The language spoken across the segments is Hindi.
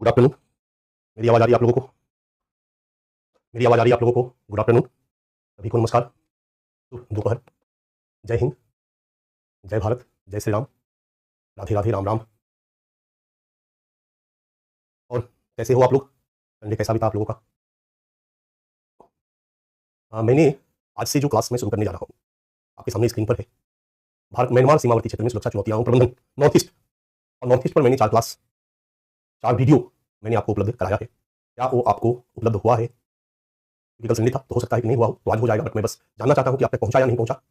Good afternoon. मेरी आवाज़ आ रही है आप लोगों को? मेरी आवाज़ आ रही है आप लोगों को? गुड आफ्टरनून, सभी को नमस्कार, शुभ दोपहर, जय हिंद, जय भारत, जय श्री राम, राधे राधे, राम राम। और कैसे हो आप लोग? संडे कैसा बीता आप लोगों का? मैंने आज से जो क्लास में शुरू करने जा रहा हूँ, आपके सामने स्क्रीन पर है। भारत म्यांमार सीमावर्ती क्षेत्र में सुरक्षा चुनौतियाँ और प्रबंधन, नॉर्थ ईस्ट। और नॉर्थ ईस्ट पर मैंने 4 क्लास, 4 वीडियो मैंने आपको उपलब्ध कराया है। क्या वो आपको उपलब्ध हुआ है? क्योंकि कल संडे था, तो हो सकता है कि नहीं हुआ हो, तो आज हो जाएगा। बट मैं बस जानना चाहता हूँ कि आप तक पहुँचा या नहीं पहुँचा।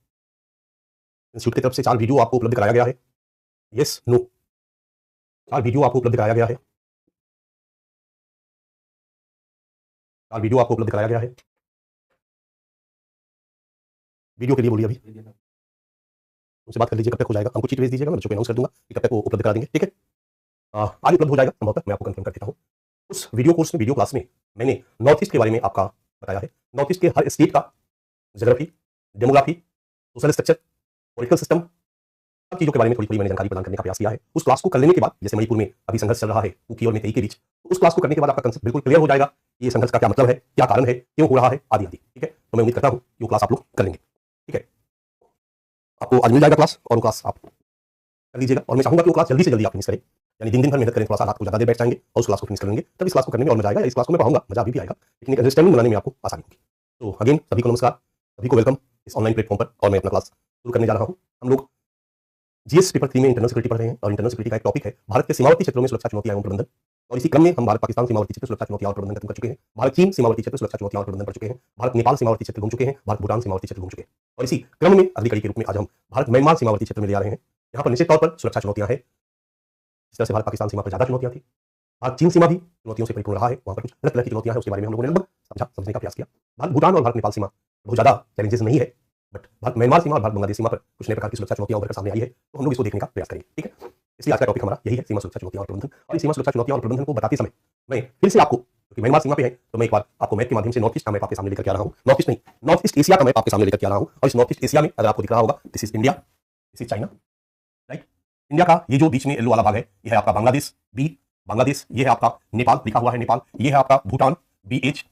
इंस्टीट्यूट की तरफ से 4 वीडियो आपको उपलब्ध कराया गया है। Yes, no? 4 वीडियो आपको उपलब्ध कराया गया है। 4 वीडियो आपको उपलब्ध कराया गया है। वीडियो के लिए बोलिए अभी। उनसे बात कर लीजिए कब तक हो जाएगा। हमको चीट भेज दीजिएगा, मैं बच्चों को अनाउंस कर दूंगा कि कब तक वो उपलब्ध करा देंगे। ठीक है, आज उपलब्ध हो जाएगा संभवतः, मैं आपको कंफर्म कर देता हूँ। उस वीडियो कोर्स में, वीडियो क्लास में मैंने नॉर्थ ईस्ट के बारे में आपका बताया है। नॉर्थ ईस्ट के हर स्टेट का geography, demography, social structure, political system, सब चीज़ों के बारे में थोड़ी थोड़ी मैंने जानकारी प्रदान करने का प्रयास किया है। उस क्लास को कर लेने के बाद, जैसे मणिपुर में अभी संघर्ष चल रहा है कुकी और मेतेई के बीच, तो उस क्लास को करने के बाद आपका कंसेप्ट बिल्कुल क्लियर हो जाएगा। ये संघर्ष का क्या मतलब है, क्या कारण है, क्यों हो रहा है, आदि आदि। ठीक है, तो मैं उम्मीद करता हूँ कि वो क्लास आप लोग कर लेंगे। ठीक है, आपको आज मिल जाएगा क्लास, और वो क्लास आप कर लीजिएगा। और मैं चाहूंगा कि वो क्लास जल्दी से जल्दी आप फिनिश करें, यानी दिन दिन भर मेहनत करें, थोड़ा सा रात को ज़्यादा देर बैठ जाएंगे और उस क्लास को फिनिश कर लेंगे, तब इस क्लास को करने में और मजा आएगा। इस क्लास को मैं पढ़ाऊंगा, मजा अभी भी आएगा, लेकिन एक अंडरस्टैंडिंग बनाने में आपको आसानी होगी। तो अगेन सभी को नमस्कार, सभी को वेलकम इस ऑनलाइन प्लेटफॉर्म पर। और मैं अपना क्लास शुरू करने जा रहा हूँ। हम लोग जीएस पेपर 3 में इंटरनल सिक्योरिटी पढ़ रहे हैं, और इंटरनल सिक्योरिटी का एक टॉपिक है भारत के सीमावर्ती क्षेत्रों में सुरक्षा चुनौतियां एवं प्रबंधन। और इसी क्रम में हम भारत पाकिस्तान सीमावर्ती क्षेत्र सुरक्षा चुनौतियां और प्रबंधन खत्म कर चुके हैं, भारत चीन सीमावर्ती क्षेत्र सुरक्षा चुनौतियां और प्रबंधन पढ़ चुके हैं, भारत नेपाल सीमावर्ती क्षेत्र घूम चुके हैं, भारत भूटान सीमावर्ती क्षेत्र घूम चुके हैं। और इसी क्रम में अगली कड़ी के रूप में आज हम भारत म्यांमार सीमावर्ती क्षेत्र में ले आ रहे हैं। यहाँ पर निश्चित तौर पर सुरक्षा चुनौतियां हैं। जिस तरह से भारत पाकिस्तान सीमा पर ज्यादा चुनौतियां थी, भारत चीन सीमा भी चुनौतियों से परिपूर्ण रहा है। वहां पर कुछ अलग तरह की चुनौतियां हैं, उसके बारे में हम लोगों ने लगभग समझने का प्रयास किया। भारत भूटान और भारत नेपाल सीमा बहुत ज्यादा चैलेंजेस नहीं है, बट भारत म्यांमार सीमा और भारत बांग्लादेश सीमा पर कुछ नए प्रकार की सुरक्षा चुनौतियां उभर कर सामने आई है, तो हम लोग इसको देखने का प्रयास करेंगे। ठीक है, इसलिए आज का टॉपिक हमारा यही है, सीमा सुरक्षा चुनौतियां और प्रबंधन। और इस सीमा सुरक्षा चुनौतियां और प्रबंधन को बताते समय मैं फिर से आपको, क्योंकि म्यांमार सीमा पे है, तो मैं एक बार आपको मैप के माध्यम से नॉर्थ ईस्ट का मैप आपके सामने लेकर आ रहा हूँ। नॉर्थ ईस्ट नहीं, नॉर्थ ईस्ट एशिया का मैप आपके सामने लेकर आ रहा हूँ। और इस नॉर्थ ईस्ट एशिया में अगर आपको दिख रहा होगा, this is India, this is China, right. India का ये जो बीच में येलो वाला भाग है, ये है आपका बांग्लादेश, बी बांग्लादेश। ये है आपका नेपाल, लिखा हुआ है नेपाल। ये है आपका भूटान, BH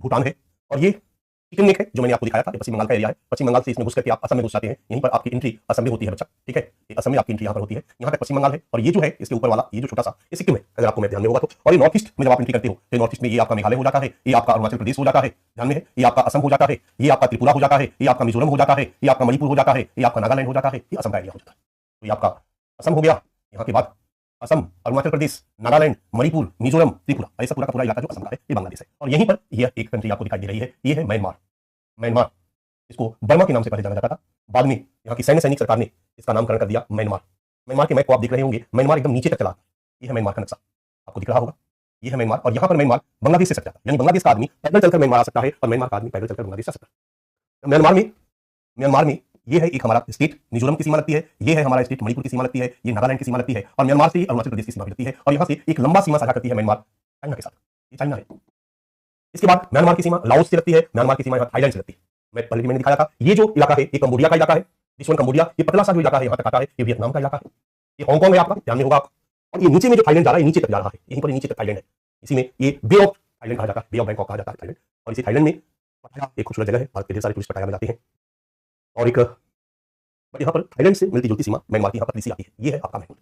भूटान है। और ये चिकन नेक है जो मैंने आपको दिखाया था, ये पश्चिम बंगाल का एरिया है। पश्चिम बंगाल से इसमें घुस करके आप असम में घुस जाते हैं, यहीं पर आपकी एंट्री असम में होती है बच्चा। ठीक है, ये असम में आपकी एंट्री यहाँ पर होती है। यहाँ पे पश्चिम बंगाल है, और ये जो है इसके ऊपर वाला, ये जो छोटा सा, ये सिक्किम है, अगर आपको मैप ध्यान में होगा तो। और ये नॉर्थ ईस्ट में जब आप एंट्री करते हो, तो नॉर्थ ईस्ट में ये आपका मेघालय हो जाता है, ये आपका अरुणाचल प्रदेश हो जाता है, ध्यान में है, ये आपका असम हो जाता है, ये आपका त्रिपुरा हो जाता है, ये आपका मिजोरम हो जाता है, ये आपका मणिपुर हो जाता है, ये आपका नागालैंड हो जाता है, ये असम का एरिया हो जाता है। तो ये आपका असम हो गया। यहाँ के बाद असम, अरुणाचल प्रदेश, नागालैंड, मणिपुर, मिजोरम, त्रिपुरा, ऐसा पूरा का पूरा इलाका जो असम का है, ये बांग्लादेश है। और यहीं पर यह एक कंट्री आपको दिखाई दे रही है, ये है म्यांमार। म्यांमार, इसको बर्मा के नाम से पहले जाना जाता था, बाद में यहाँ की सैनिक सरकार ने इसका नामकरण कर दिया म्यांमार। म्यांमार के मैप को आप देख रहे होंगे, म्यांमार एकदम नीचे तक चला, ये है म्यांमार का नक्शा, आपको दिख रहा होगा, ये है म्यांमार। और यहाँ पर म्यांमार बांग्लादेश से सट जाता है, यानी बांग्लादेश का आदमी पैदल चलकर म्यांमार आ सकता है, और म्यांमार का आदमी पैदल चलकर बांग्लादेश आ सकता है। म्यांमार में ये है एक हमारा स्टेट मिजोरम की सीमा लगती है, ये है हमारा स्टेट मणिपुर की सीमा लगती है, ये नागालैंड की सीमा लगती है, और म्यांमार से अरुणाचल प्रदेश की सीमा भी लगती है। और यहाँ से एक लंबा सीमा साझा करती है म्यांमार चाइना के साथ, ये चाइना है। इसके बाद म्यांमार की सीमा लाओस से लगती है, म्यांमार की सीमा यहाँ थाईलैंड से लगती है। मैं पहले भी मैंने दिखाया था, ये जो इलाका है ये कंबोडिया का इलाका है, दिस वन कंबोडिया। ये पतला सा जो इलाका है यहाँ तक आता है, ये वियतनाम का इलाका है, ये हांगकांग है आपका, ध्यान में होगा आपका। और ये नीचे में जो थाईलैंड जा रहा है, नीचे तक जा रहा है, यहीं पर नीचे तक थाईलैंड है। इसी में ये बे ऑफ थाईलैंड कहा जाता है, बे ऑफ बैंकॉक कहा जाता है थाईलैंड। और इसी थाईलैंड में पटाया एक खूबसूरत जगह है, भारत के ढेर सारे टूरिस्ट पटाया में जाते हैं। और एक यहाँ पर थाईलैंड से मिलती जुलती सीमा म्यांमार की यहाँ पर आती है, ये है आपका म्यांमार।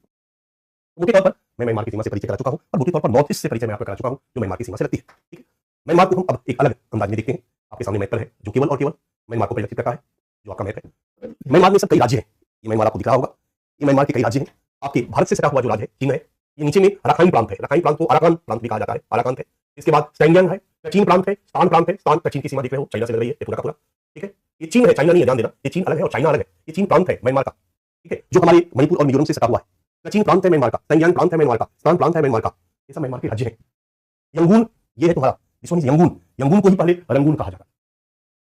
मोटे तौर पर मैं म्यांमार की सीमा से परिचय करा चुका हूँ, और मोटे तौर पर नॉर्थ ईस्ट से परिचय मैं आपको करा चुका हूँ, जो म्यांमार की सीमा से लगती है। ठीक है, म्यांमार को हम अब एक अलग अंदाज में देखते हैं। आपके सामने मैप पर है, जो केवल और केवल म्यांमार को परिलक्षित करता है, जो आपका मैप है। म्यांमार में सब कई राज्य हैं, ये म्यांमार आपको दिख रहा होगा, ये म्यांमार के कई राज्य हैं। आपके भारत से सटा हुआ जो राज्य है चीन है, ये नीचे में राखाइन प्रांत है, राखाइन प्रांत को अराकान प्रांत भी कहा जाता है, अराकान है। इसके बाद सैंगयांग है, चीन प्रांत है, स्थान प्रांत है, स्थान चीन की सीमा दिख रहे हो, चाइना से लग रही है, ये पूरा का पूरा। ठीक है, ये चीन है, चाइना नहीं है, ध्यान देना, ये चीन अलग है और चाइना अलग है, ये चीन प्रांत है म्यांमार का। ठीक है, जो हमारे मणिपुर और मिजोरम से सटा हुआ है, चीन प्रांत है म्यांमार का, सैंगयांग प्रांत है म्यांमार का, स्थान प्रांत है म्यांमार का, ये सब म्यांमार के राज्य हैं। यंगून, ये है तुम्हारा, this one is Yangon. Yangon को ही पहले रंगून कहा जाता था,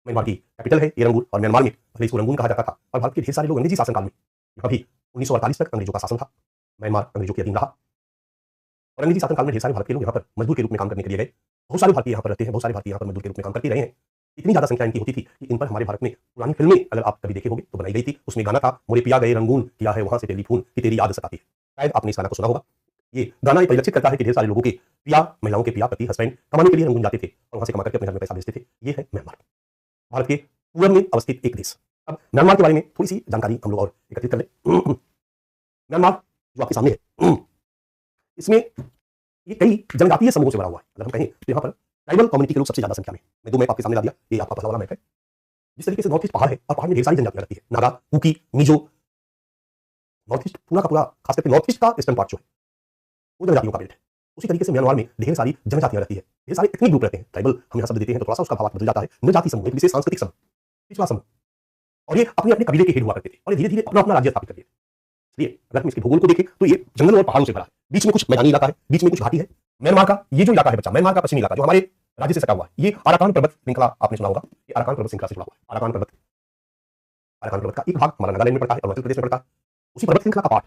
म्यांमार की कैपिटल है ये रंगून, और म्यांमार में पहले इसको रंगून कहा जाता था। और भारत के ढेर सारे लोग अंग्रेजी शासनकाल में, यहाँ भी 1948 तक अंग्रेजों का शासन था, म्यांमार अंग्रेजों के अधीन रहा। और अंग्रेजी शासनकाल में ढेर सारे भारत के लोग यहाँ पर मजदूर के रूप में काम करने के लिए गए। बहुत सारे भारतीय यहाँ पर रहते हैं, बहुत सारे भारतीय यहाँ पर मजदूर के रूप में काम करते रहे हैं। इतनी ज्यादा संख्या इनकी होती थी कि इन पर हमारे भारत में पुरानी फिल्में अगर आप कभी देखे होंगे तो बनाई गई थी। उसमें गाना था, मोरे पिया गए रंगून, किया है वहां से टेलीफोन कि तेरी याद सताती है। शायद आपने इस गाना को सुना होगा। ये गाना ये परिलक्षित करता है कि ढेर सारे लोगों के पिया, महिलाओं के पिया, पति, हस्बैंड कमाने के लिए रंगून जाते थे और वहां से कमा करके अपने घर में पैसा भेजते थे। ये है म्यांमार, भारत के पूर्व में अवस्थित एक देश। अब म्यांमार के बारे में थोड़ी सी जानकारी हम लोग और एकत्रित कर लें। म्यांमार जो आपके सामने है, इसमें ये कई जनजातीय समूहों से भरा हुआ है। अगर हम कहें तो यहाँ पर ट्राइबल कम्युनिटी के लोग सबसे ज्यादा संख्या में। मैं 2 मैप आपके सामने ला दिया, ये आपका पहला वाला मैप है। जिस तरीके से नॉर्थ ईस्ट पहाड़ है और पहाड़ में ढेर सारी जनजातियां रहती है, नागा, कुकी, मिजो, नॉर्थ ईस्ट पूरा का पूरा, खास करके नॉर्थ ईस्ट का ईस्टर्न पार्ट जो है वो जनजातियों का बेल्ट है। उसी तरीके से म्यांमार में ढेर सारी जनजातियां रहती है, ढेर सारे एथनिक ग्रुप रहते हैं। ट्राइबल हम यहाँ शब्द देते हैं तो थोड़ा सा उसका भाव बदल जाता है। जनजाति समूह, एक विशेष सांस्कृतिक समूह, पिछड़ा समूह, और ये अपने अपने कबीले के हेड हुआ करते थे और ये धीरे धीरे अपना अपना राज्य स्थापित कर दिए। इसलिए अगर हम इसके भूगोल को देखें तो ये जंगल और पहाड़ों से भरा है, बीच में कुछ मैदानी इलाका है, बीच में कुछ घाटी है। म्यांमार का ये जो इलाका है बच्चा, म्यांमार का पश्चिमी इलाका जो हमारे राज्य से सटा हुआ है, ये अराकान पर्वत श्रृंखला आपने सुना होगा, ये अराकान पर्वत श्रृंखला से जुड़ा हुआ है। अराकान पर्वत का एक भाग हमारा नागालैंड में पड़ता है, अरुणाचल प्रदेश में पड़ता है। उसी पर्वत श्रृंखला का पार्ट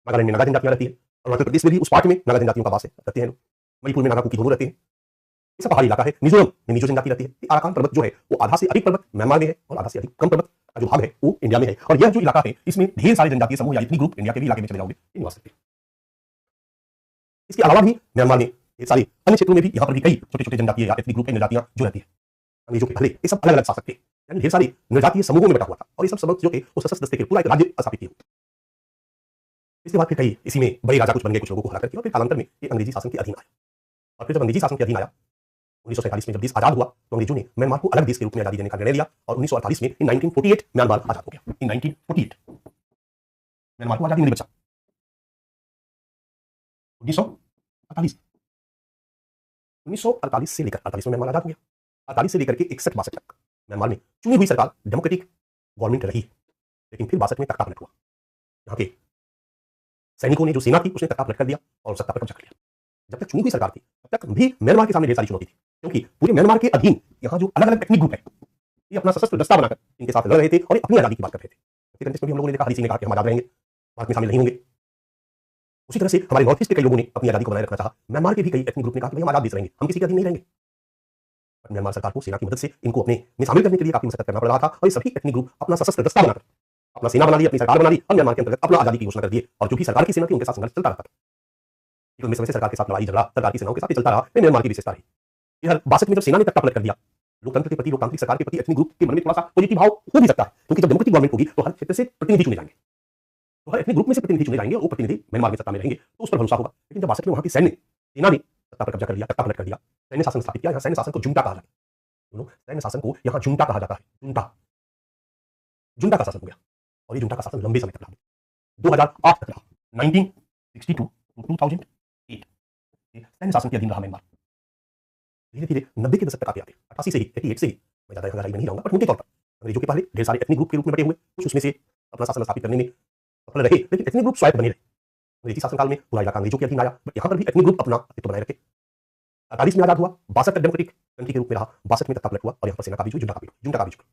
नागालैंड में नागा जनजातियां रहती है, अरुणाचल प्रदेश में भी उस पार्ट में नागा जनजातियों का वास है, रहते हैं लोग। मणिपुर में नागा कुकी दोनों रहते हैं। ये सब पहाड़ी इलाका है। मिजोरम में मिजो जनजाति रहती है। अराकान पर्वत जो है वो आधा से अधिक पर्वत म्यांमार में है और आधा से अधिक कम पर्वत का जो भाग है वो इंडिया में है। और यह जो इलाका है इसमें ढेर सारे जनजातीय समूह या इतनी ग्रुप इंडिया के भी इलाके में चले जाओगे निवास करते हैं। इसके अलावा भी म्यांमार में ये सारे अन्य क्षेत्रों में भी यहाँ पर भी कई छोटे छोटे जनजातीय या एथनिक ग्रुप जनजातियां जो रहती है। अंग्रेजों के पहले ये सब अलग अलग शासक थे, यानी ढेर सारे जनजातीय समूहों में बटा हुआ था और ये सब समूह जो थे वो सशस्त्र दस्ते के पूरा एक राज्य स्थापित किए। इसके बाद फिर कई इसी में बड़े राजा कुछ बन गए, कुछ लोगों को हरा करके, और फिर कालांतर में ये अंग्रेजी शासन के अधीन आया। और फिर जब अंग्रेजी शासन के अधीन आया 1947 में जब देश आजाद हुआ तो अंग्रेजों ने म्यांमार को अलग देश के रूप में आजादी देने का निर्णय लिया और 1948 में इन 1948 म्यांमार आजाद हो गया। इन 1948 म्यांमार को आजादी मिली बच्चा। 1948 से लेकर 48 में म्यांमार आजाद हो गया। 48 से लेकर के 61-62 तक म्यांमार में चुनी हुई सरकार डेमोक्रेटिक गवर्नमेंट रही, लेकिन फिर 62 में तख्ता पलट हुआ। यहाँ के सैनिकों ने, जो सेना थी, उसने तख्ता पलट कर दिया और सत्ता पर कब्जा कर लिया। जब तक चुनी हुई सरकार थी तब तक भी म्यांमार के सामने ढेर सारी चुनौती थी, क्योंकि पूरे म्यांमार के अधीन यहाँ जो अलग अलग एथनिक ग्रुप है ये अपना सशस्त्र दस्ता बनाकर इनके साथ लड़ रहे थे और अपनी आजादी की बात कर रहे थे। कंटेक्स्ट में भी हम लोगों ने देखा, हरी सिंह ने कहा कि हम आजाद रहेंगे, भारत में शामिल नहीं होंगे। उसी तरह से हमारे नॉर्थ ईस्ट के कई लोगों ने अपनी आजादी को बनाए रखना चाहा। म्यांमार के भी कई एथनिक ग्रुप ने कहा कि हम आजाद देश रहेंगे, हम किसी के अधीन नहीं रहेंगे। म्यांमार सरकार को सेना की मदद से इनको अपने में शामिल करने के लिए काफी मशक्कत करना पड़ रहा था और ये सभी एथनिक ग्रुप अपना सशस्त्र दस्ता बनाकर अपना सेना बना ली, अपनी सरकार बना ली और म्यांमार के अंतर्गत अपना आजादी की घोषणा कर दिए। और जो भी सरकार की सेना थी उनके साथ संघर्ष चलता रहता था। लंबे समय से सरकार के साथ लड़ाई झगड़ा सरकार की सेनाओं के साथ चलता रहा। म्यांमार की विशेषता रही। इधर 62 में जब सेना ने तख्ता पलट कर दिया, लोकतंत्र के प्रति, लोकतांत्रिक सरकार के प्रति एथनिक ग्रुप के मन में थोड़ा सा पॉजिटिव भाव हो भी सकता है, क्योंकि जब डेमोक्रेटिक गवर्नमेंट होगी तो हर क्षेत्र से प्रतिनिधि चुने जाएंगे, तो हर एथनिक ग्रुप में से प्रतिनिधि चुने जाएंगे और वो प्रतिनिधि म्यांमार में सत्ता में रहेंगे, तो उस पर भरोसा होगा। लेकिन जब 62 में वहां की सेना ने सत्ता पर कब्जा कर लिया, तख्ता पलट कर दिया, सैन्य शासन स्थापित किया। यहाँ सैन्य शासन को जुंटा कहा जाता है। सैन्य शासन को यहाँ जुंटा कहा जाता है। जुंटा का शासन हो गया और ये जुंटा का शासन लंबे समय तक रहा, 2008 तक रहा, 1962 टू 2008 सैन्य शासन के अधीन रहा म्यांमार। धीरे धीरे 90 के दशक तक आते आते 88 से ही 88 से ही, मैं ज्यादा गहराई में नहीं जाऊंगा, पर मोटे तौर पर अंग्रेजों के पहले ढेर सारे एथनिक ग्रुप के रूप में बटे हुए, कुछ उसमें से अपना शासन स्थापित करने में सफल रहे, लेकिन एथनिक ग्रुप स्वायत्त बने रहे। अंग्रेजी शासनकाल में पूरा इलाका अंग्रेजों के अधीन आया, बट यहाँ पर भी एथनिक ग्रुप अपना अस्तित्व बनाए रखे। 48 में आजाद हुआ, 62 तक डेमोक्रेटिक कंट्री के रूप में रहा, 62 में तख्ता पलट हुआ और यहाँ पर सेना का बीच हुई, जुंटा का बीच हुआ।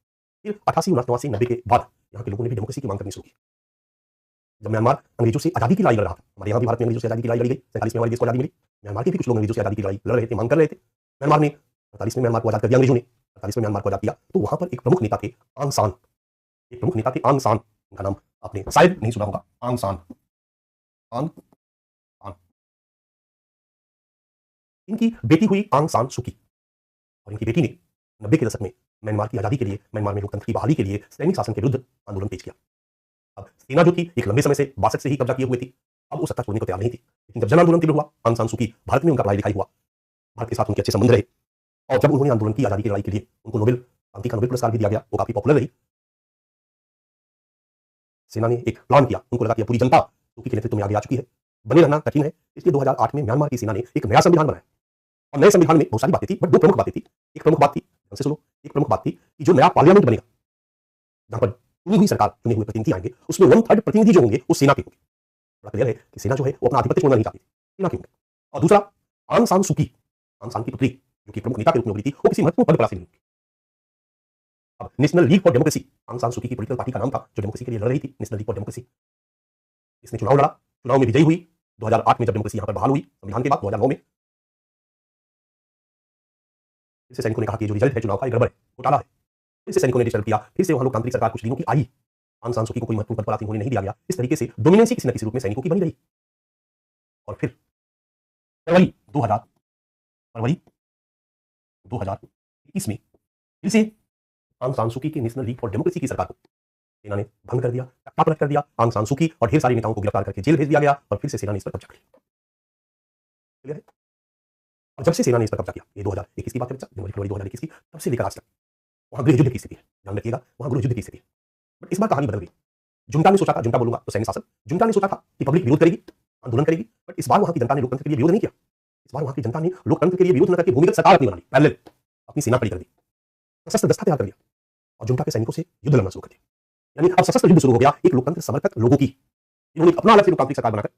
फिर 88, 89, 90 के बाद यहाँ के लोगों ने भी डेमोक्रेसी की मांग करनी शुरू की। जब म्यांमार अंग्रेजों से आजादी की लड़ाई लड़ रहा था, हमारे यहाँ भी भारत में अंग्रेजों से आजादी की लड़ाई लड़ी गई, 47 में हमारे देश को आजादी मिली। म्यांमार के भी कुछ लोग अंग्रेजों से आजादी की लड़ाई लड़ रहे थे, मांग कर रहे थे। म्यांमार ने 48 में म्यांमार को आजाद कर दिया अंग्रेजों ने, 48 में म्यांमार को आजाद किया, तो वहां पर एक प्रमुख नेता थे आंग सान। एक प्रमुख नेता थे आंग सान, उनका नाम आपने शायद नहीं सुना होगा, आंग सान। इनकी बेटी हुई आंग सान सूकी और इनकी बेटी ने 90 के दशक में म्यांमार की आजादी के लिए, म्यांमार में लोकतंत्र की बहाली के लिए सैनिक शासन के विरुद्ध आंदोलन तेज किया। अब सेना जो थी एक लंबे समय से 62 से ही कब्जा किए हुए थी, अब वो सत्ता छोड़ने को तैयार नहीं थी। लेकिन जब जन आंदोलन तीव्र हुआ, आंग सान सूकी, भारत में उनका पढ़ाई लिखाई हुआ, भारत के साथ उनके अच्छे संबंध रहे और जब उन्होंने आंदोलन की आजादी की लड़ाई के लिए, उनको नोबेल शांति का नोबेल पुरस्कार भी दिया गया, वो काफी पॉपुलर रही। सेना ने एक प्लान किया, उनको लगा कि पूरी जनता सूकी के नेतृत्व में आगे आ चुकी है, बने रहना कठिन है, इसलिए 2008 में म्यांमार की सेना ने एक नया संविधान बनाया। और नए संविधान में बहुत सारी बातें थी, बट दो प्रमुख बातें थी। एक प्रमुख बात थी, हमसे सुनो, एक प्रमुख बात थी कि जो नया पार्लियामेंट बनेगा, जहां पर चुनी हुई सरकार, चुने हुए प्रतिनिधि आएंगे, उसमें 1/3 प्रतिनिधि जो होंगे वो सेना के होंगे। बड़ा क्लियर है कि सेना जो है वो अपना आधिपत्य छोड़ना नहीं चाहती, सेना के होंगे। और दूसरा, आंग सान सूकी, आंग सान की पुत्री जो कि प्रमुख नेता के रूप में उभरी थी, वो किसी महत्वपूर्ण पद पर हासिल नहीं हुई। अब नेशनल लीग फॉर डेमोक्रेसी, आंग सान सूकी की पॉलिटिकल पार्टी का नाम था जो डेमोक्रेसी के लिए लड़ रही थी, नेशनल लीग फॉर डेमोक्रेसी। इसने चुनाव लड़ा, चुनाव में विजयी हुई। 2008 में जब डेमोक्रेसी यहां पर बहाल हुई संविधान के बाद, 2009 में फिर से सैनिकों ने कहा कि जो रिजल्ट है चुनाव का गड़बड़ है, घोटाला है। फिर से सैनिकों ने डिस्टर्ब किया, फिर से वहां लोकतांत्रिक सरकार कुछ दिनों की आई। आंग सान सूकी को कोई महत्वपूर्ण पद पर हासिल होने नहीं दिया गया। इस तरीके से डोमिनेंसी किसी न किसी रूप में सैनिकों की बनी रही। और फिर फरवरी 2021 में फिर से आंग सान सूकी की नेशनल लीग फॉर डेमोक्रेसी की सरकार को सेना ने भंग कर दिया, तख्तापलट कर दिया। आंग सान सूकी और ढेर सारे नेताओं को गिरफ्तार करके जेल भेज दिया गया और फिर से सेना ने इस पर कब्जा कर लिया। क्लियर है? और जब से सेना ने इस पर कब्जा किया, ये 2021 की बात है बच्चा, जनवरी-फरवरी 2021 की, तब से लेकर आज तक वहां गृह युद्ध की स्थिति है। ध्यान रखिएगा, वहां गृह युद्ध की स्थिति है। बट इस बार कहानी बदल गई। जुंटा ने सोचा था, जुंटा बोलूंगा तो सैन्य शासन, जुंटा ने सोचा था कि पब्लिक विरोध करेगी, आंदोलन करेगी, बट इस बार वहां की जनता ने लोकतंत्र के लिए विरोध नहीं किया। इस बार वहां की जनता ने लोकतंत्र के लिए विरोध न करके भूमिगत सरकार अपनी बना ली, पैरेलल अपनी सेना खड़ी कर दी, सशस्त्र दस्ता तैयार कर दिया और जुंटा के सैनिकों से युद्ध लड़ना शुरू कर दिया। यानी अब सशस्त्र युद्ध शुरू हो गया एक लोकतंत्र समर्थक लोगों की। इन्होंने अपना अलग से लोकतांत्रिक सरकार बनाकर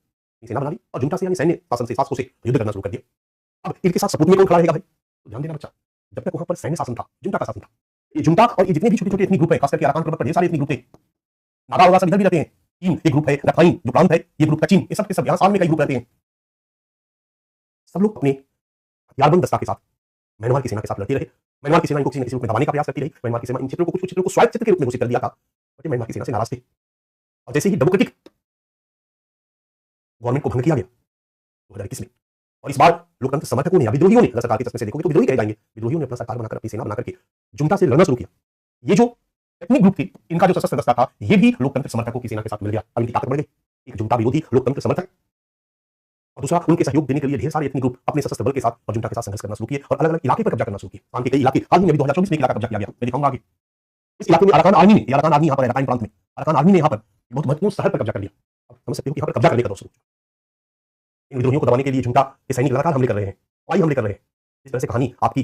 सेना बना ली और जुंटा से यानी सैन्य शासन से शासकों से युद्ध करना शुरू कर दिया। अब इनके साथ सपूत में कौन खड़ा रहेगा भाई? तो ध्यान देना बच्चा, जब तक वहां पर सैन्य शासन था, जुंटा का शासन था, ये जुंटा और ये जितने भी छोटे छोटे एथनिक ग्रुप है, खास करके अराकान पर्वत पर ढेर सारे एथनिक ग्रुप थे, नागा वागा सब इधर भी रहते हैं। चीन एक ग्रुप है, रखाइन जो प्रांत है ये ग्रुप का चीन, ये सब के सब यहाँ साल में कई ग्रुप रहते हैं। सब लोग अपने हथियारबंद दस्ता के साथ म्यांमार की सेना के साथ लड़ते रहे। म्यांमार की सेना इनको किसी न किसी रूप में दबाने का प्रयास करती रही। म्यांमार की सेना इन क्षेत्रों को, कुछ क्षेत्रों को स्वायत्त क्षेत्र के रूप में घोषित कर दिया था, बट म्यांमार की सेना से नाराज थे। और जैसे ही डेमोक्रेटिक गवर्नमेंट को भंग किया गया 2021 में, और इस बार लोकतंत्र समर्थकों ने या विद्रोहियों ने, अगर सरकार के चश्मे से देखोगे तो विद्रोही कहे जाएंगे, विद्रोहियों ने अपना सरकार बनाकर अपनी सेना बनाकर के जुंटा से लड़ना शुरू किया। ये जो एथनिक ग्रुप थी, इनका जो सशस्त्र दस्ता था, ये भी लोकतंत्र समर्थकों की सेना के साथ मिल गया। अब इनकी ताकत बढ़ गई, एक जुंटा विरोधी लोकतंत्र समर्थक और दूसरा उनके सहयोग देने के लिए ढेर सारे एथनिक ग्रुप अपने सशस्त्र बल के साथ और जुंटा के साथ संघर्ष करना शुरू किए और अलग अलग इलाके पर कब्जा करना शुरू किए। आम के कई इलाके, हाल ही में भी 2024 में एक इलाका कब्जा किया गया, मैं दिखाऊंगा आगे। इस इलाके में अराकान आर्मी ने, अराकान आर्मी यहाँ पर अराकान प्रांत में, अराकान आर्मी ने यहाँ पर बहुत महत्वपूर्ण शहर पर कब्जा कर लिया। अब समझ सकते हो कि यहाँ पर कब्जा करने का दौर शुरू। इन विद्रोहियों को दबाने के लिए जुंटा के सैनिक लगातार हमले कर रहे हैं, हवाई हमले कर रहे हैं। जिस तरह से कहानी आपकी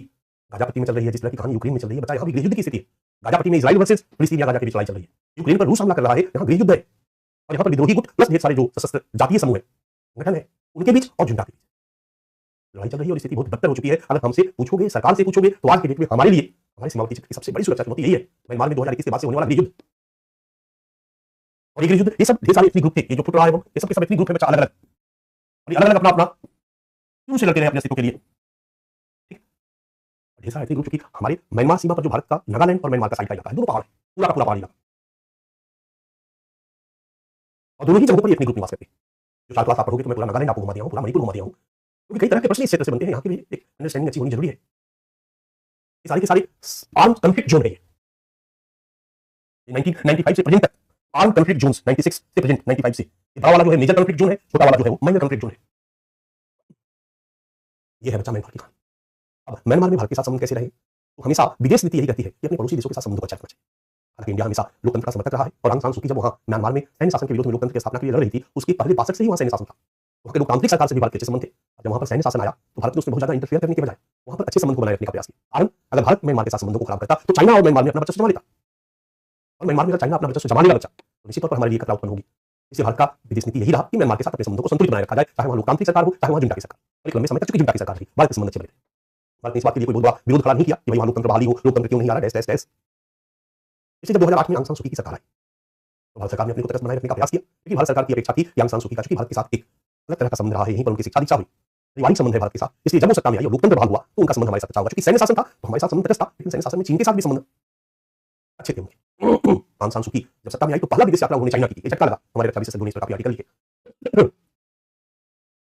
गाजापट्टी में चल रही है, जिस तरह की कहानी यूक्रेन में चल रही है, बता यहाँ भी गृह युद्ध की स्थिति है। गाजापट्टी में इजराइल वर्सेस फिलिस्तीन या गाजा के बीच लड़ाई चल रही है। यूक्रेन पर रूस हमला कर रहा है, यहाँ गृह युद्ध है। और यहाँ पर विद्रोही गुट प्लस ढेर सारे जो सशस्त्र जातीय समूह है, संगठन है, उनके बीच और जुंटा के बीच लड़ाई चल रही है और स्थिति बहुत बदतर हो चुकी है। अगर हमसे पूछोगे, सरकार से पूछोगे, तो आज के डेट में हमारे लिए, हमारे सीमावर्ती क्षेत्र की सबसे बड़ी सुरक्षा चुनौती यही है। म्यांमार में 2021 के बाद से होने वाला गृह युद्ध, और ये गृह युद्ध, ये सब ढेर सारे एथनिक ग्रुप थे, ये जो फुट रहा है, ये सब के सब एथनिक ग्रुप है बच्चा, अलग अलग, और अलग अलग अपना अपना क्यों से लड़ते रहे अपने अस्तित्व के लिए। ढेर सारे एथनिक ग्रुप, क्योंकि हमारे म्यांमार सीमा पर जो भारत का नागालैंड और म्यांमार का साइड का इलाका है, दोनों पहाड़ है, पूरा का पूरा पहाड़ी इलाका, और दोनों ही जगहों पर एथनिक ग्रुप निवास करते हैं। जो 4 क्लास आप पढ़ोगे तो मैं पूरा नागालैंड आपको घुमा दिया हूं, पूरा मणिपुर घुमा दिया हूं, क्योंकि कई तरह के प्रश्न इस क्षेत्र से बनते हैं। यहाँ की भी एक अंडरस्टैंडिंग अच्छी होनी जरूरी है। ये सारे के सारे आर्म्ड कॉन्फ्लिक्ट जोन है। 1995 से प्रेजेंट तक आर्म्ड कॉन्फ्लिक्ट जोन्स, 96 से प्रेजेंट 95 से, ये बड़ा वाला जो है मेजर कॉन्फ्लिक्ट जोन है, छोटा वाला जो है वो माइनर कॉन्फ्लिक्ट जोन है। ये है बच्चा म्यांमार की कहानी। अब म्यांमार में भारत के साथ संबंध कैसे रहे? तो हमेशा विदेश नीति यही कहती है कि अपने पड़ोसी देशों के साथ संबंधों को अच्छा रखना चाहिए। हालांकि इंडिया हमेशा लोकतंत्र का समर्थक रहा है, और आंग सान सूकी जब वहां म्यांमार में सैन्य शासन के विरोध में लोकतंत्र की स्थापना के लिए लड़ रही थी, उसके पहले 62 से ही वहां सैन्य शासन था। वहां के लोकतांत्रिक सरकार से भी भारत के अच्छे संबंध थे। जब वहां पर सैन्य शासन आया तो भारत ने उसमें बहुत ज्यादा इंटरफेयर करने के बजाय वहां पर अच्छे संबंध को बनाए रखने का प्रयास किया। कारण अगर भारत म्यांमार के साथ संबंधों को खराब करता तो चाइना और म्यांमार में अपना वर्चस्व जमा लेता, और म्यांमार में चाइना अपना वर्चस्व जमा लेगा बच्चा, तो निश्चित तौर पर हमारे लिए खतरा उत्पन्न होगी। इसलिए भारत का विदेश नीति यही रहा कि म्यांमार के साथ अपने संबंधों को संतुलित बनाए रखा जाए, चाहे वहां लोकतांत्रिक सरकार हो, चाहे वहां जुंटा की सरकार। और एक लंबे समय तक चूंकि जुंटा की सरकार रही, भारत के संबंध अच्छे बने। भारत ने इस बात के लिए कोई बहुत बड़ा विरोध खड़ा नहीं किया कि भाई वहां लोकतंत्र बहाली हो, लोकतंत्र क्यों नहीं आ रहा है, डैश। इसलिए जब 2008 में आंग सान सूकी की सरकार आई तो भारत सरकार ने अपने को तटस्थ बनाए रखने का प्रयास किया, क्योंकि भारत सरकार की अपेक्षा थी कि आंग सान सूकी का, चूंकि भारत के साथ एक अलग तरह का संबंध रहा है, यहीं पर उनकी शिक्षा दीक्षा हुई, पारिवारिक संबंध है भारत के साथ, इसलिए जब वो सत्ता में आई और लोकतंत्र बहाल हुआ तो उनका संबंध हमारे साथ अच्छा होगा। क्योंकि सैन्य शासन था तो हमारे साथ संबंध तटस्थ था, लेकिन सैन्य शासन में चीन के साथ भी संबंध अच्छे थे उनके। आंग सान सूकी जब सत्ता में आई तो पहला विदेश यात्रा उन्होंने चाइना की थी। झटका लगा, हमारे रक्षा विशेषज्ञों ने इस पर काफी आर्टिकल लिखे,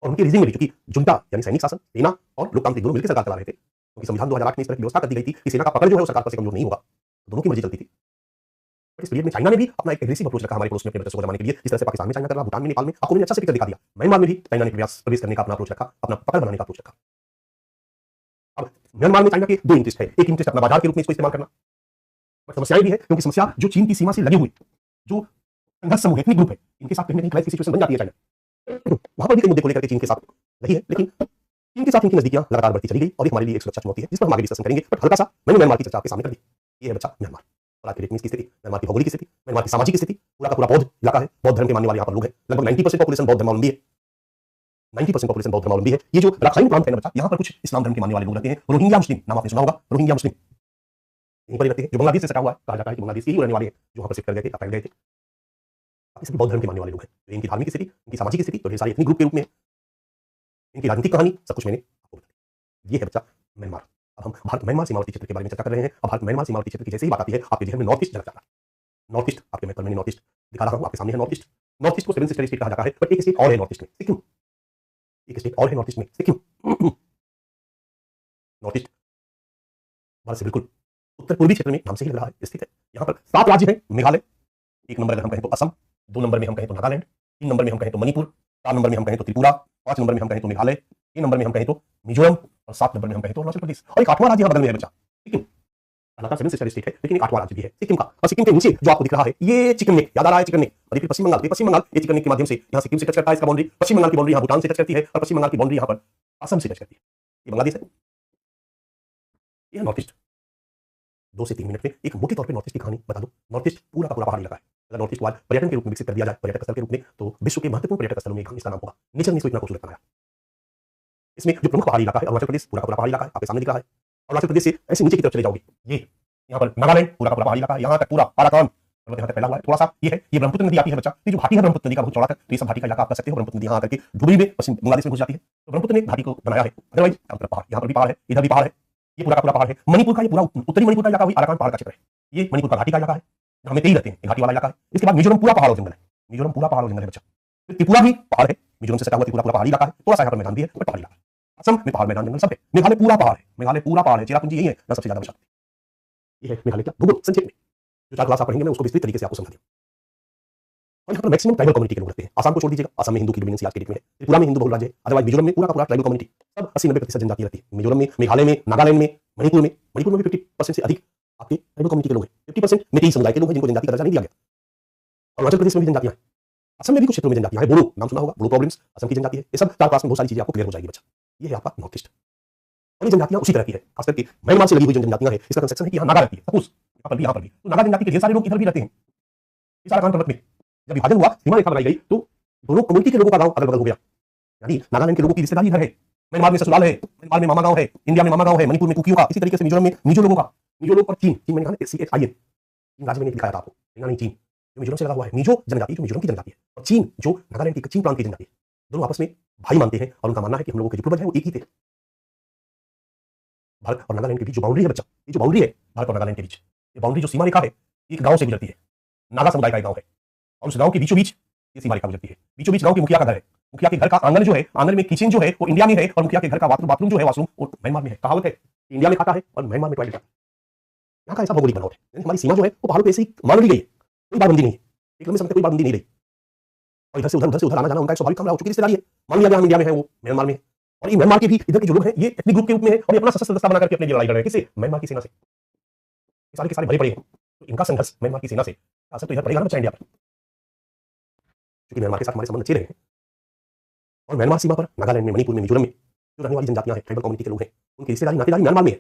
और उनके रीजनिंग में भी, क्योंकि जुंटा यानी सैनिक शासन, सेना और लोकतांत्रिक दोनों मिलकर सरकार चला रहे थे, क्योंकि संविधान 2008 में इस तरह की व्यवस्था कर दी गई थी कि सेना का पकड़ जो है वो सरकार पर से कमजोर नहीं होगा, दोनों की मर्जी चलती थी। इस पीरियड में चाइना ने भी अपना एक एग्रेसिव अप्रोच रखा हमारे पड़ोस में अपने वर्चस्व को जमाने के लिए। जिस तरह से पाकिस्तान में चाइना कर रहा, भूटान में, नेपाल में, आपको मैंने अच्छा से पिक्चर दिखा दिया। म्यांमार में भी चाइना ने प्रवेश करने का अपना अप्रोच रखा, अपना पकड़ बनाने का अप्रोच रखा। अब म्यांमार में चाइना के दो इंटरेस्ट है, एक इंटरेस्ट अपना बाजार के रूप में इसको इस्तेमाल करना, बट समस्याएं भी है, क्योंकि समस्या जो चीन की सीमा से लगे हुए जो संघर्ष समूह एथनिक ग्रुप है, इनके साथ कहीं ना कहीं क्लैश की सिचुएशन बन जाती है चाइना। वहां पर भी कई मुद्दे को लेकर के चीन के साथ लगी है, लेकिन चीन के साथ इनकी नजदीकियां लगातार बढ़ती चली गई, और ये हमारे लिए एक सुरक्षा चुनौती है जिस पर हम आगे डिस्कशन करेंगे। बट हल्का सा मैंने म्यांमार की चर्चा आपके सामने कर दी। ये है बच्चा म्यांमार, और आज के डेट में इसकी स्थिति, म्यांमार की भौगोलिक स्थिति, म्यांमार की सामाजिक स्थिति, पूरा का पूरा बौद्ध इलाका है, बौद्ध धर्म के मानने वाले यहाँ पर लोग हैं। लगभग 90% पॉपुलेशन बौद्ध धर्मावलंबी है, 90% पॉपुलेशन बौद्ध धर्मावलंबी है। ये जो राखाइन प्रांत है ना बच्चा, यहाँ पर कुछ इस्लाम धर्म के मानने वाले लोग रहते हैं। रोहिंग्या मुस्लिम, नाम आपने सुना होगा, रोहिंग्या मुस्लिम यहीं पर रहते हैं, जो बांग्लादेश से सटा हुआ है, कहा जाता है कि बांग्लादेश के ही रहने वाले हैं, जो वहाँ पर शिफ्ट कर गए थे, अपहर गए थे। सभी बौद्ध धर्म के मानने वाले लोग हैं। तो इनकी धार्मिक स्थिति, इनकी सामाजिक स्थिति, तो ढेर सारे एथनिक ग्रुप के रूप में, इनकी राजनीतिक कहानी, सब कुछ मैंने आपको बता दी। ये है बच्चा म्यांमार। अब हम भारत म्यांमार सीमावर्ती क्षेत्र के बारे में चर्चा कर रहे हैं। अब भारत म्यांमार सीमावर्ती क्षेत्र की जैसे ही बात आती है, आपके जहन में नॉर्थ ईस्ट झलक जाता है। नॉर्थ ईस्ट आपके मैप पर मैंने नॉर्थ ईस्ट दिखा रहा हूँ, आपके सामने है नॉर्थ ईस्ट। नॉर्थ ईस्ट को 7 सिस्टर स्टेट कहा जाता है, बट एक स्टेट और है नॉर्थ ईस्ट में, सिक्किम। एक स्टेट और है नॉर्थ ईस्ट में, सिक्किम। नॉर्थ ईस्ट भारत से बिल्कुल उत्तर पूर्वी क्षेत्र में नाम से ही लग रहा है स्थित है। यहाँ पर 7 राज्य हैं। मेघालय 1 नंबर अगर हम कहें तो असम, 2 नंबर में हम कहें तो नागालैंड, 3 नंबर में हम कहें तो मणिपुर, 4 नंबर में हम कहें तो त्रिपुरा, 5 नंबर में हम कहें तो मेघालय, 6 नंबर में हम कहें तो मिजोरम और 7 नंबर में हम कहें तो अरुणाचल प्रदेश। और एक 8वां राज्य यहाँ बगल में है बच्चा, सिक्किम। लगातार 7 सिस्टर स्टेट है, लेकिन एक 8वां राज्य भी है सिक्किम का। और सिक्किम के नीचे जो आपको दिख रहा है ये चिकन नेक, याद आ रहा है चिकन नेक। और ये पश्चिम बंगाल, पश्चिम बंगाल ये चिकन नेक के माध्यम से यहाँ सिक्किम से टच करता है। इसका बाउंड्री पश्चिम बंगाल की बाउंड्री यहाँ भूटान से टच करती है और पश्चिम बंगाल की बाउंड्री यहाँ पर असम से टच करती है। ये बांग्लादेश है, ये नॉर्थ ईस्ट। 2 से 3 मिनट में एक मोटे तौर पे नॉर्थ ईस्ट की कहानी बता दो। नॉर्थ ईस्ट पूरा का पूरा पहाड़ी इलाका है। अगर नॉर्थ ईस्ट को आज पर्यटन के रूप में विकसित कर दिया जाए, पर्यटक स्थल के रूप में, तो विश्व के महत्वपूर्ण पर्यटक स्थलों में इसका नाम होगा। नेचर ने इसको इतना खूबसूरत बनाया। इसमें जो प्रमुख पहाड़ी इलाका है अरुणाचल प्रदेश, पूरा का पूरा पहाड़ी इलाका है, आपके सामने दिख रहा है। अरुणाचल प्रदेश से ऐसे नीचे की तरफ चले जाओगे, ये यहाँ पर नागालैंड पूरा का पूरा पहाड़ी इलाका है। यहाँ तक पूरा आराकान पर्वत यहाँ तक फैला हुआ है। थोड़ा सा ये है, ये ब्रह्मपुत्र नदी आती है बच्चा। ये जो घाटी है ब्रह्मपुत्र नदी का बहुत चौड़ा तक, तो ये सब घाटी का इलाका आप कर सकते हो। ब्रह्मपुत्र नदी यहाँ आकर के धुबरी में पश्चिम बांग्लादेश में घुस जाती है, तो ब्रह्मपुत्र ने घाटी को बनाया है। अदरवाइज पहाड़, यहाँ पर भी पहाड़ है, इधर भी पहाड़ है, ये पूरा का पूरा पहाड़ है। मणिपुर का ये पूरा उत्तरी मणिपुर का इलाका वही अराकान पहाड़ का क्षेत्र है। ये मणिपुर का घाटी का इलाका है, जहाँ में 23 रहते हैं, घाटी वाला इलाका है। इसके बाद मिजोरम पूरा पहाड़ और जंगल है, मिजोरम पूरा पहाड़ और जंगल है बच्चा। त्रिपुरा भी पहाड़ है, मिजोरम से सटा हुआ त्रिपुरा पूरा पहाड़ी इलाका है। थोड़ा सा यहाँ पर मैदान भी है, बट पहाड़ी इलाका है। असम में पहाड़, मैदान, जंगल सब है। मेघालय पूरा पहाड़ है, मेघालय पूरा पहाड़ है। चेरापूंजी यही है ना सबसे ज्यादा बचा। ये है मेघालय का भूगोल संक्षेप में। जो 4 क्लास आप पढ़ेंगे मैं उसको विस्तृत तरीके से आपको समझा दूं। और यहाँ पर मैक्सिमम ट्राइबल कम्युनिटी के लोग रहते हैं। आसाम को छोड़ दीजिएगा, आसाम में हिंदू की डोमिनेंस आज के डेट में है। त्रिपुरा में हिंदू बहुल राज्य है। अदरवाइज मिजोरम में पूरा का पूरा ट्राइबल कम्युनिटी, सब 80-90% जनजाति रहती है। मिजोरम में, मेघालय में, नागालैंड में, मणिपुर में भी 50% से अधिक आपके ट्राइबल कम्युनिटी के लोग हैं। 50% मेतेई समुदाय के लोग हैं जिनको जनजाति का दर्जा नहीं दिया गया। अरुणाचल प्रदेश में भी जनजातियां हैं, असम में भी कुछ क्षेत्रों में जनजातियां हैं। बोडो नाम सुना होगा, बोडो प्रॉब्लम्स असम की जनजाति है। ये सब 4 क्लास में बहुत सारी चीजें आपको क्लियर हो जाएगी बच्चा। ये है आपका नॉर्थ ईस्ट। और ये जनजातियां उसी तरह की है, खास करके म्यांमार से लगी हुई जनजातियां हैं। इसका कंसेप्शन है कि यहाँ नागा रहती है, सपोज यहाँ पर भी तो नागा जनजाति के ढेर सारे लोग इधर भी रहते हैं। इस अराकान पर्वत में जब विभाजन हुआ, सीमा रेखा बनाई गई, तो दोनों कम्युनिटी के लोगों का गांव अगल बगल हो गया। यानी नागालैंड के लोगों की रिश्तेदारी इधर है, म्यांमार में ससुराल है, म्यांमार में मामा गांव है, इंडिया में मामा गांव है, मणिपुर में कुकियों का, इसी तरीके से मिजोरम में मिजो लोगों का, मिजो लोग और चीन मैंने कहा CHIN, इन राज्य में दिखाया था आपको, नहीं चीन जो मिजोरम से लगा हुआ है। मिजो जनजाति जो मिजोरम की जनजाति है, और चीन जो नागालैंड की चीन प्रांत की जनजाति है। दोनों आपस में भाई मानते हैं और उनका मानना है कि हम लोगों के जो पूर्वज हैं वो एक ही थे। भारत और नागालैंड के बीच जो बाउंड्री है बच्चा, ये जो बाउंड्री है भारत और नागालैंड के बीच, ये बाउंड्री जो सीमा रेखा है, एक गांव से गुजरती है। नागा समुदाय का एक गांव है और उस गांव के बीचों बीच ये सीमा रेखा गुजरती है। बीचों बीच गांव के मुखिया का घर है। मुखिया के घर का आंगन जो है, आंगन में किचन जो है वो इंडिया में है, और मुखिया के घर का बाथरूम जो है, वॉशरूम वो म्यांमार में है। कहावत है इंडिया में खाता है और म्यांमार में टॉयलेट है। यहाँ का ऐसा भौगोलिक बनावट है। हमारी सीमा जो है वो पहाड़ों पे ऐसे ही मान ली गई है, कोई बातबंदी नहीं है। एक लंबे समय तक कोई बातबंदी नहीं रही, और इधर से उधर आना जाना उनका एक स्वाभाविक काम रहा हो चुकी रिश्तेदारी है। मान लिया गया हम इंडिया में है, वो म्यांमार में है। और ये म्यांमार के भी इधर के जो लोग हैं ये एथनिक ग्रुप के रूप में है, और ये अपना सशस्त्र दस्ता बना करके अपने लिए लड़ाई लड़ रहे हैं। किससे? म्यांमार की सेना से। सारे के सारे भरे पड़े हैं, तो इनका संघर्ष म्यांमार की सेना से असर तो इधर पड़ेगा ना बच्चा इंडिया पर, क्योंकि म्यांमार के साथ हमारे संबंध अच्छे रहे हैं। और म्यांमार सीमा पर नागालैंड में, मणिपुर में, मिजोरम में जो रहने वाली जनजातियां हैं, ट्राइबल कम्युनिटी के लोग हैं, उनकी रिश्तेदारी नातेदारी म्यांमार में है।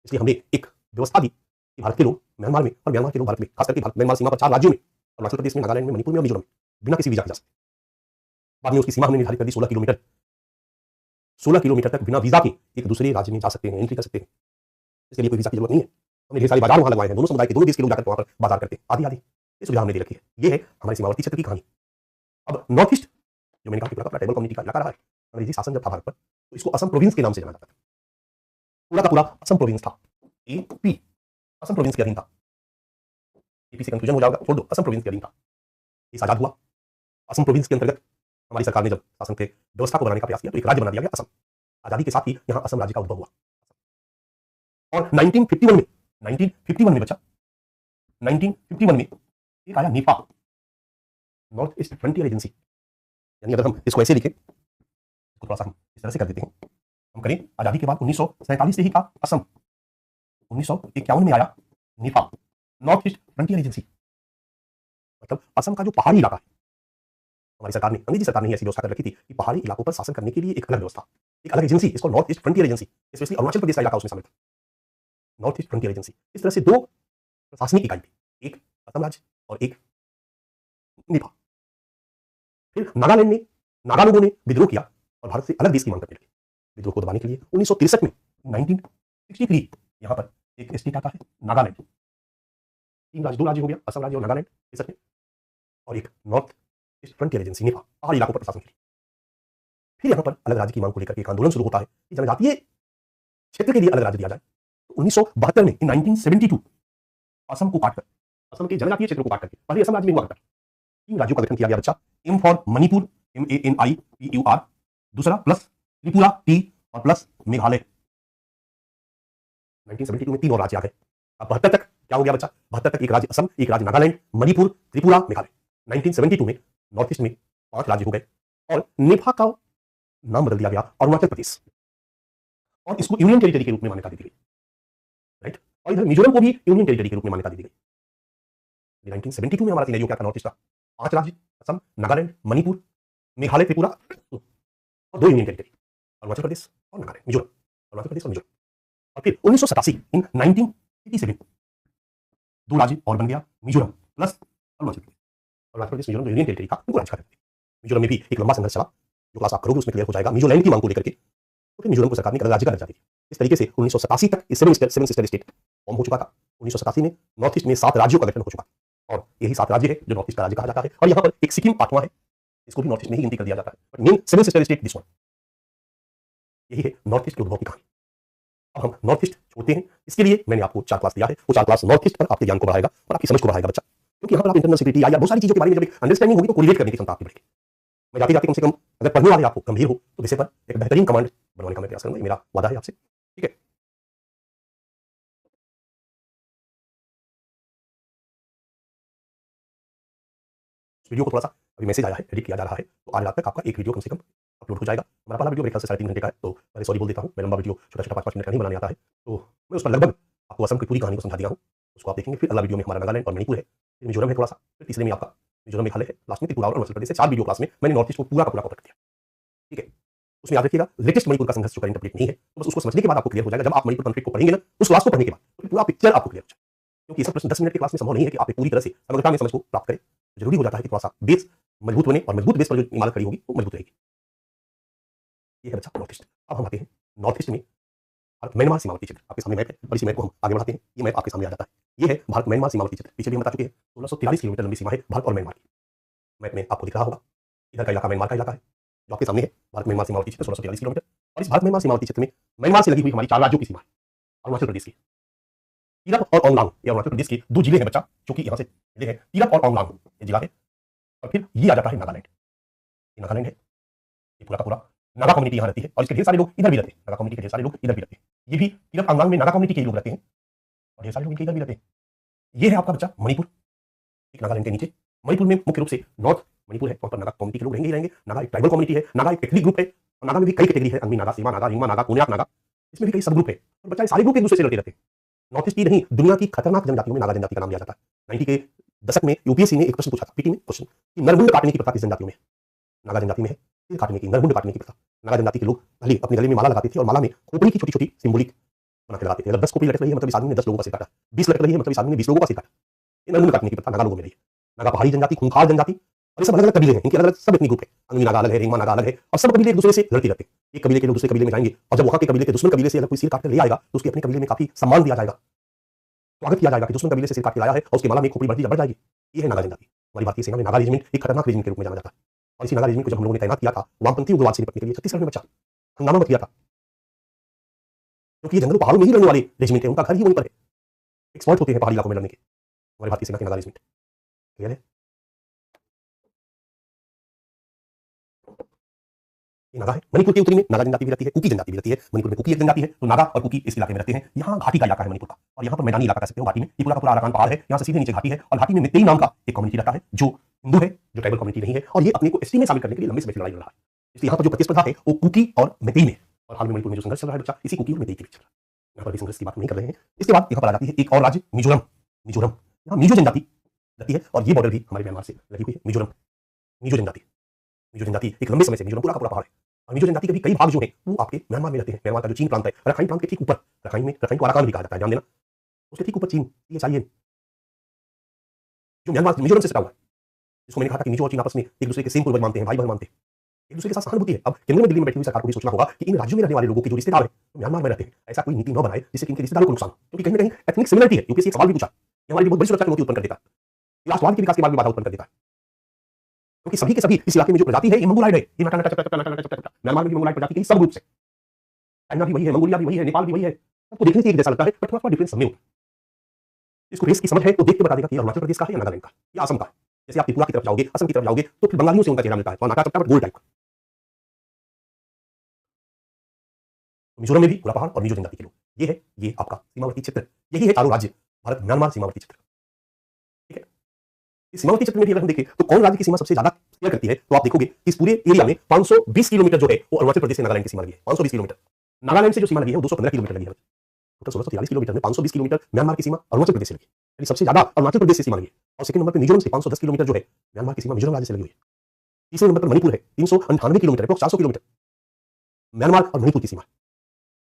इसलिए हमने एक व्यवस्था दी कि भारत के लोग म्यांमार में और म्यांमार के लोग भारत में, खास करके म्यांमार सीमा पर 4 राज्यों में, अरुणाचल प्रदेश में, नागालैंड में, मणिपुर में और मिजोरम में, बिना किसी वीजा के जा सकते। बाद में उसकी सीमा हमने निर्धारित कर दी 16 किलोमीटर। 16 किलोमीटर तक बिना वीजा के एक दूसरे राज्य में जा सकते हैं, एंट्री कर सकते हैं। इसके लिए कोई वीजा की जरूरत नहीं है। हमने ढेर सारे बाजार वहां लगवाए हैं, दोनों समुदाय के, दोनों देश के लोग जाकर वहां पर बाजार करते हैं, आदि आदि ये सुविधा हमने दे रखी है। ये है हमारे सीमावर्ती क्षेत्र की कहानी। अब नॉर्थ ईस्ट जो मैंने कहा पूरा ट्राइबल कम्युनिटी का इलाका रहा है। अंग्रेजी शासन जब था भारत पर तो इसको असम प्रोविंस के नाम से जाना जाता था। पूरा का पूरा असम प्रोविंस था, AP असम प्रोविंस के अधीन था। AP से कंफ्यूजन हो जाएगा, छोड़ दो, असम प्रोविंस के अधीन था। ये आजाद हुआ, असम प्रोविंस के अंतर्गत हमारी सरकार ने जब शासन के व्यवस्था को बनाने का प्रयास किया तो एक राज्य बना दिया गया असम। आजादी के साथ ही यहाँ असम राज्य का उद्भव हुआ। और 1951 में बच्चा, 1951 में एक आया Nipah, north East Frontier agency. यानी अगर हम इसको ऐसे लिखें, इसको थोड़ा सा हम इस तरह से कर देते हैं, हम करें आजादी के बाद 1947 से ही था असम, 1951 में आया Nipah, north East Frontier agency. मतलब असम का जो पहाड़ी इलाका है, हमारी सरकार ने, अंग्रेजी सरकार ने ऐसी व्यवस्था कर रखी थी कि पहाड़ी इलाकों पर शासन करने के लिए एक अलग व्यवस्था, एक अलग एजेंसी, इसको North East Frontier Agency, specially Arunachal Pradesh का इलाका उसमें शामिल था, नॉर्थ ईस्ट फ्रंटियर एजेंसी। इस तरह से 2 प्रशासनिक इकाई थी, एक असम राज्य और एक नीपा। फिर नागालैंड में नागा लोगों ने विद्रोह किया और भारत से अलग देश की मांग करने लगे। विद्रोह को दबाने के लिए 1963 में, 1963 यहाँ पर एक स्टेट आता है नागालैंड। 2 राज्य हो गया, असम राज्य और नागालैंड इस में, और एक north East Frontier agency Nipah, पहाड़ी इलाकों पर प्रशासन के लिए। फिर यहाँ पर अलग राज्य की मांग को लेकर एक आंदोलन शुरू होता है कि जनजातीय क्षेत्र के लिए अलग राज्य दिया जाए। तो 1972 में, 1972 असम को काटकर, असम के जनजातीय क्षेत्रों को काट करके, पहले असम राज्य में हुआ करता, 3 राज्यों का गठन किया गया बच्चा। M फॉर मणिपुर, MANIPUR, दूसरा प्लस त्रिपुरा टी और प्लस मेघालय। 1972 में 3 और राज्य आ गए। अब 72 तक क्या हो गया बच्चा? 72 तक एक राज्य असम, एक राज्य नागालैंड, मणिपुर, त्रिपुरा, मेघालय। 1972 में नॉर्थ ईस्ट में 5 राज्य हो गए और नेपा का नाम बदल दिया गया अरुणाचल प्रदेश, और इसको यूनियन टेरिटरी के रूप में मान्यता दी गई, राइट। और इधर मिजोरम को भी यूनियन टेरिटरी के रूप में मान्यता दी गई। 1972 में हमारा सिनेरियो क्या था नॉर्थ ईस्ट का? 5 राज्य असम, नागालैंड, मणिपुर, मेघालय, त्रिपुरा और 2 यूनियन टेरिटरी, अरुणाचल प्रदेश और नागालैंड, मिजोरम, अरुणाचल प्रदेश और मिजोरम। और फिर 1987 इन 1987 2 राज्य और बन गया मिजोरम प्लस अरुणाचल प्रदेश। अरुणाचल प्रदेश मिजोरम जो यूनियन टेरिटरी था उनको राज्य कहा जाता है। मिजोरम में भी एक लंबा संघर्ष चला, जो क्लास आप करोगे उसमें क्लियर हो जाएगा, मिजोलैंड की मांग को लेकर के। तो फिर मिजोरम को सरकार ने एक अलग राज्य का दर्जा दिया। इस तरीके से 1987 तक 7 सिस्टर स्टेट फॉर्म हो चुका था। 1987 में नॉर्थ ईस्ट में 7 राज्यों का गठन हो चुका था, और यही 7 राज्य है जो नॉर्थ ईस्ट का राज्य कहा जाता है। और यहाँ पर एक सिक्किम 8वां है, इसको भी नॉर्थ ईस्ट में ही गिनती कर दिया जाता है, but main 7 sister state this one. यही है नॉर्थ ईस्ट के उद्भव की कहानी। अब हम नॉर्थ ईस्ट छोड़ते हैं, इसके लिए मैंने आपको 4 क्लास दिया है, वो 4 क्लास नॉर्थ ईस्ट पर आपके ज्ञान को बढ़ाएगा और आपकी समझ को बढ़ाएगा बच्चा, क्योंकि यहाँ पर आप इंटरनल सिक्योरिटी या बहुत सारी चीजों के बारे में जब एक अंडरस्टैंडिंग होगी तो कोरिलेट करने की क्षमता आपकी बढ़ेगी। मैं जाते जाते कम से कम अगर पढ़ने वाले आपको गंभीर हो तो विषय पर एक बेहतरीन कमांड बनवाने का मैं प्रयास करूंगा, मेरा वादा है आपसे, ठीक है। वीडियो को थोड़ा सा अभी मैसेज आया है, एडिट किया जा रहा है, तो आज रात तक आपका एक वीडियो कम से कम अपलोड हो जाएगा। हमारा पहला वीडियो मेरे ख्याल से 3.5 घंटे का है, तो पहले सॉरी बोल देता हूँ, मैं लंबा वीडियो छोटा छोटा 5-5 मिनट का नहीं बनाने आता है। तो मैं उस पर लगभग आपको असम की पूरी कहानी को समझा दिया हूँ, उसको आप देखेंगे। फिर अगला वीडियो में हमारा नागालैंड और मणिपुर है, फिर मिजोरम है थोड़ा सा, फिर तीसरे में आपका मिजोरम मेघालय है, लास्ट में त्रिपुरा और अरुणाचल प्रदेश है। 4 वीडियो क्लास में मैंने नॉर्थ ईस्ट को पूरा का पूरा कवर कर दिया, ठीक है। उसमें याद रखिएगा लेटेस्ट मणिपुर का संघर्ष जो करंट अपडेट नहीं है, तो बस उसको समझने के बाद आपको क्लियर हो जाएगा। जब आप मणिपुर कॉन्फ्लिक्ट को पढ़ेंगे ना, उस क्लास को पढ़ने के बाद तो पूरा पिक्चर आपको क्लियर हो जाएगा, क्योंकि ये सब प्रश्न 10 मिनट की क्लास में संभव नहीं है कि आप पूरी तरह से समग्रता में समझ को प्राप्त करें। जरूरी हो जाता है कि थोड़ा सा बेस मजबूत बने, और मजबूत बेस पर जो इमारत खड़ी होगी वो मजबूत रहेगी। ये है बच्चा नॉर्थ ईस्ट। अब हम आते हैं नॉर्थ ईस्ट में भारत म्यांमार सीमावर्ती क्षेत्र। आपके सामने मैप है और इसी मैप को हम आगे बढ़ाते हैं। ये मैप आपके सामने आ जाता है, ये है भारत म्यांमार सीमावर्ती क्षेत्र। पीछे भी हम बता चुके हैं 1643 किलोमीटर लंबी सीमा है भारत और म्यांमार की। मैप में आपको दिख रहा होगा, इधर का इलाका म्यांमार का इलाका है जो आपके सामने है। भारत म्यांमार सीमावर्ती क्षेत्र 1643 किलोमीटर, और इस भारत म्यांमार सीमावर्ती क्षेत्र में म्यांमार से लगी हुई हमारी 4 राज्यों की सीमा है। अरुणाचल प्रदेश की तिरप और ओंगलांग, ये अरुणाचल प्रदेश के 2 जिले हैं बच्चा, जो कि यहाँ से जिले हैं। तिरप और ओंगलांग ये जिला है, और फिर ये आ जाता है नागालैंड। ये नागालैंड है, ये पूरा का पूरा नागा कम्युनिटी यहाँ रहती है, और इसके ढेर सारे लोग इधर भी रहते हैं। नागा कम्युनिटी के ढेर सारे लोग इधर भी रहते हैं। ये भी तिरप अंगलांग में नागा कम्युनिटी के लोग रहते हैं, और ढेर सारे लोग इनके इधर भी रहते हैं। ये है आपका बच्चा मणिपुर, एक नागालैंड के नीचे। मणिपुर में मुख्य रूप से नॉर्थ मणिपुर है, वहाँ पर नागा कम्युनिटी के लोग रहेंगे ही रहेंगे। नागा एक ट्राइबल कम्युनिटी है, नागा एक एथनिक ग्रुप है, और नागा में भी कई कैटेगरी है, अंगमी नागा, सीमा नागा, रिंगमा नागा, कोन्याक नागा, इसमें भी कई सब ग्रुप है। और बच्चा सारे ग्रुप एक दूसरे से लड़ते रहते हैं। नॉर्थ ईस्ट की नहीं, दुनिया की खतरनाक जनजातियों में नागा जनजाति का नाम लिया जाता है। 90 के दशक में यूपीएससी ने एक प्रश्न पूछा था, पीटी में क्वेश्चन, कि नरमुंड काटने की प्रथा किस जनजातियों में? नागा जनजाति में है सिर काटने की, नरमुंड काटने की प्रथा। नागा जनजाति के लोग पहले अपने गले में माला लगाते थे, और माला में खोपड़ी की छोटी छोटी सिंबॉलिक बना के लगाते थे। अगर 10 खोपड़ी लटक रही है मतलब इस आदमी ने 10 लोगों का सिर काटा, 20 लटक रही है मतलब इस आदमी ने 20 लोगों का सिर काटा। ये नरमुंड काटने की प्रथा नागा लोगों में रही है। नागा पहाड़ी जनजाति, खूंखार जनजाति, और ये सब अलग अलग कबीले हैं, इनके अलग अलग सब एथनिक ग्रुप है। अंगमी नागा अलग है, रिंगमा नागा अलग है, और सब कबीले एक दूसरे से लड़ते रहते हैं। एक कबीले के लोग दूसरे कबीले में जाएंगे, और जब वहां के कबीले के दुश्मन कबीले से अगर कोई सिर काट कर ले आएगा तो उसके अपने कबीले में काफी सम्मान दिया जाएगा, स्वागत किया जाएगा कि दुश्मन कबीले से सिर काट के लाया है, और उसकी माला में खोपड़ी बढ़ जाएगी। ये है नागा जनजाति। हमारी भारतीय सेना में नागा रेजिमेंट एक खतरनाक रेजिमेंट के रूप में जाना जाता है, और इसी नागा रेजिमेंट को जब हम लोगों ने तैनात किया था वामपंथी उग्रवाद से निपटने के लिए छत्तीसगढ़ में बच्चा, हंगामा मच गया था, क्योंकि ये जंगलों पहाड़ों में ही रहने वाले रेजिमेंट है, उनका घर ही वहीं पर है, एक्सपर्ट होते हैं पहाड़ी इलाकों में लड़ने के। हमारी भारतीय सेना के नागा रेजिमेंट क्लियर है। ये नागा है। मणिपुर के उत्तरी में नागा जनजाति भी रहती है, कुकी जनजाति भी रहती है। मणिपुर में कुकी एक जनजाति है, तो नागा और कुकी इस इलाके में रहते हैं। यहाँ घाटी का इलाका है मणिपुर का, और यहाँ पर मैदानी इलाका कह सकते हो। घाटी में ये पूरा का पूरा अराकान पहाड़ है, यहाँ से सीधे नीचे घाटी है, और घाटी में मेतेई नाम का एक कम्युनिटी रहता है जो हिंदू है, जो ट्राइबल कम्युनिटी नहीं है, और ये अपने को एसटी में शामिल करने के लिए लंबे समय से लड़ाई लड़ रहा है। इसलिए यहाँ पर जो प्रतिस्पर्धा है वो कुकी और मेतेई में, और हाल में मणिपुर में जो संघर्ष चल रहा है बच्चा, इसी कुकी और मेतेई के बीच चल रहा है। यहाँ पर भी संघर्ष की बात नहीं कर रहे हैं। इसके बाद यहाँ पर आ जाती है एक और राज्य मिजोरम। मिजोरम यहाँ मिजो जनजाति रहती है, और ये बॉर्डर भी हमारे म्यांमार से लगी हुई है। मिजोरम, मिजो जनजाति, मिजो जनजाति एक लंबे समय से मिजोरम पूरा का पूरा पहाड़ है, और मिजो जनजाति के भी कई भाग जो हैं वो आपके म्यांमार में रहते हैं। म्यांमार का जो चीन प्रांत है, रखाइन प्रांत के ठीक ऊपर, रखाइन को अराकान भी कहा जाता है, ध्यान देना, उसके ठीक ऊपर चीन, CHIN, जो म्यांमार मिजोरम से सटा हुआ है, जिसको मैंने कहा था कि मिजो और चीन आपस में एक दूसरे के सेम पूर्वज मानते हैं, भाई बहन मानते हैं, एक दूसरे के साथ सहानुभूति है। अब केंद्र में दिल्ली में बैठी हुई सरकार को भी सोचना होगा कि इन राज्यों में रहने वाले लोगों के जो रिश्तेदार हैं तो म्यांमार में रहते हैं, ऐसा कोई नीति न बनाए जिससे कि इनके रिश्तेदारों को नुकसान हो, क्योंकि कहीं ना कहीं एथनिक सिमिलरिटी है। यूपीएससी एक सवाल भी पूछा, ये हमारी बहुत बड़ी सुरक्षा चुनौती उत्पन्न कर देता है, राष्ट्रवाद के विकास के बाद भी बाधा उत्पन्न कर देता है, क्योंकि सभी के सभी इस इलाके में जो प्रजाति है ये मंगोलाइड है। ये म्यांमार में भी मंगोलाइड प्रजाति के सब ग्रुप है, चाइना भी वही है, मंगोलिया भी वही है, नेपाल भी वही है, सबको देखने से एक जैसा लगता है, पर थोड़ा थोड़ा डिफरेंस सब में होता है। इसको रेस की समझ है तो देख के बता देगा कि अरुणाचल प्रदेश का है या नागालैंड का या असम का है। जैसे आप त्रिपुरा की तरफ जाओगे, असम की तरफ जाओगे, तो फिर बंगालियों से उनका चेहरा मिलता है, और नाका चपटा गोल टाइप का। तो मिजोरम में भी पूरा पहाड़ और मिजो जनजाति के लोग। ये आपका सीमावर्ती क्षेत्र, यही है चारों राज्य भारत म्यांमार सीमावर्ती क्षेत्र। ठीक है, इस सीमावर्ती क्षेत्र में भी अगर हम देखें तो कौन राज्य की सीमा सबसे ज्यादा शेयर करती है, तो आप देखोगे कि इस पूरे एरिया में 520 किलोमीटर जो है वो अरुणाचल प्रदेश से नागालैंड की सीमा लगी है। 520 किलोमीटर नागालैंड से जो सीमा लगी है वो 215 किलोमीटर लगी है। टोटल 1643 किलोमीटर में 520 किलोमीटर म्यांमार की सीमा अरुणाचल प्रदेश से लगी, यानी सबसे ज्यादा अरुणाचल प्रदेश से सीमा लगी है। और सेकंड नंबर पर मिजोरम से 510 किलोमीटर जो है म्यांमार की सीमा मिजोरम राज्य से लगी हुई है। तीसरे नंबर पर मणिपुर है 398 किलोमीटर, 400 किलोमीटर म्यांमार और मणिपुर की सीमा,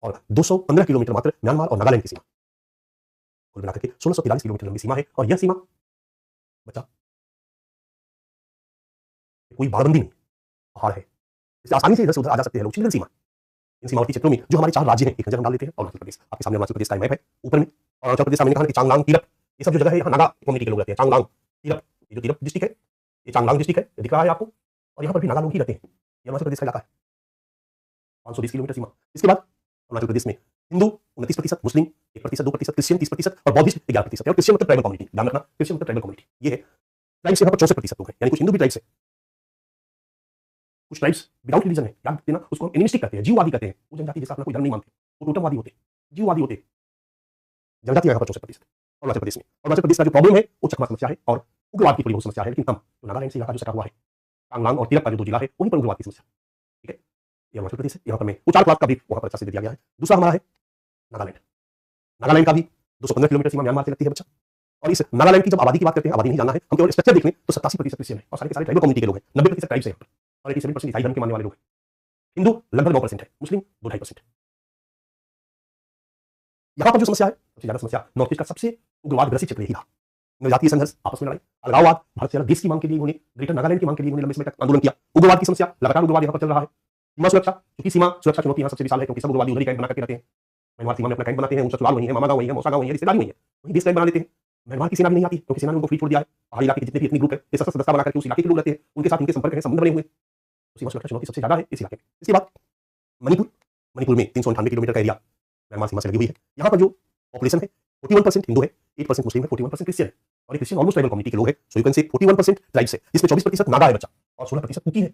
और 215 किलोमीटर मात्र म्यांमार और नागालैंड की सीमा। कुल मिलाकर के 1643 किलोमीटर लंबी सीमा है। और यह सीमा बच्चा कोई बाड़बंदी नहीं, पहाड़ है, इसलिए आसानी से इधर से उधर आ जा सकते हैं लोग। चिल्ड्रन सीमा इन सीमावर्ती क्षेत्रों में जो हमारे 4 राज्य हैं, एक नजर हम डाल लेते हैं। अरुणाचल प्रदेश, आपके सामने अरुणाचल प्रदेश का मैप है ऊपर में। और अरुणाचल प्रदेश सामने कहा कि चांगलांग, तिरप, ये सब जो जगह है यहाँ नागा कम्युनिटी के लोग रहते हैं। चांगलांग, तिरप, ये जो तिरप डिस्ट्रिक्ट है, ये चांगलांग डिस्ट्रिक्ट है, ये दिख रहा है आपको। और यहाँ पर भी नागा लोग ही रहते हैं। ये अरुणाचल प्रदेश का इलाका है, 520 किलोमीटर सीमा। इसके बाद अरुणाचल प्रदेश में हिंदू 29%, मुस्लिम 1%, 2%, क्रिश्चियन 30% और बौद्धिस्ट 11%। और क्रिश्चियन मतलब ट्राइबल कम्युनिटी, ध्यान रखना, क्रिश्चियन मतलब ट्राइबल कम्युनिटी। ये है ट्राइब्स यहाँ पर 64% लोग हैं, यानी कुछ हिंदू भी ट्राइब्स है, कुछ ट्राइब्स विदाउट रिलीजन है। याद रखना, उसको हम एनिमिस्टिक कहते हैं, जीववादी कहते हैं। वो जनजाति जैसा अपना कोई धर्म नहीं मानते, वो टोटमवादी होते, जीववादी होते। जनजाति यहाँ पर 64% अरुणाचल प्रदेश में। अरुणाचल प्रदेश का जो प्रॉब्लम है वो चकमा समस्या है और उग्रवाद की थोड़ी बहुत समस्या है, लेकिन कम। तो नागालैंड से इलाका जो सटा हुआ है, चांगलांग और तिरप का जो 2 जिला है, वहीं पर उग्रवाद की समस्या। ठीक है, ये अरुणाचल प्रदेश है। यहाँ पर मैं 4 क्लास का भी वहाँ पर अच्छा से दिया गया है। दूसरा हमारा है नागालैंड। नागालैंड का भी 215 किलोमीटर सीमा म्यांमार से लगती है बच्चा। और इस नागालैंड की जब आबादी की बात करते हैं, आबादी नहीं जानना है, हम केवल स्ट्रक्चर देख लें तो 87% क्रिश्चियन है और सारे के सारे ट्राइबल कम्युनिटी के लोग हैं। 90% ट्राइब्स है यहाँ पर, और 87% ईसाई धर्म के मानने वाले लोग हैं। हिंदू लगभग 9% है, मुस्लिम 2-2.5%। यहाँ पर जो समस्या है, सबसे ज्यादा समस्या नॉर्थ ईस्ट का सबसे उग्रवाद ग्रसित क्षेत्र यही था। जातीय संघर्ष, आपस में लड़ाई, अलगाववाद, भारत से अलग देश की मांग के लिए उन्होंने, ग्रेटर नागालैंड की मांग के लिए उन्होंने लंबे समय तक आंदोलन किया। उग्रवाद की समस्या, लगातार उग्रवाद यहाँ पर चल रहा है। सीमा सुरक्षा, क्योंकि सीमा सुरक्षा चुनौती यहाँ सबसे विशाल है, क्योंकि सब उग्रवादी उधर ही कैंप बना करके रहते हैं। म्यांमार सीमा में अपना कैंप बनाते हैं, उनका ससुराल वहीं है, मामा गांव वहीं है, मौसा गांव वहीं है, रिश्तेदारी वहीं है, वहीं बेस कैंप बना लेते हैं। म्यांमार की सेना भी नहीं आती, क्योंकि सेना ने उनको फ्री छोड़ दिया है। पहाड़ी इलाके के जितने भी एथनिक ग्रुप है, ये सशस्त्र दस्ता बना करके उस इलाके के लोग रहते हैं, उनके साथ इनके संपर्क है, संबंध बने हुए। सीमा सुरक्षा चुनौती सबसे ज्यादा है इस इलाके में। इसके बाद मणिपुर, मणिपुर में 398 किलोमीटर का एरिया म्यांमार सीमा से लगी हुई है। यहाँ पर जो पॉपुलेशन है 41% हिंदू है, 8% मुस्लिम है, 41% क्रिश्चियन है, और क्रिश्चियन ऑलमोस्ट ट्राइबल कम्युनिटी के लोग हैं। So you can say 41% tribes है, जिसमें 24% नागा है बच्चा, और 16% कुकी है।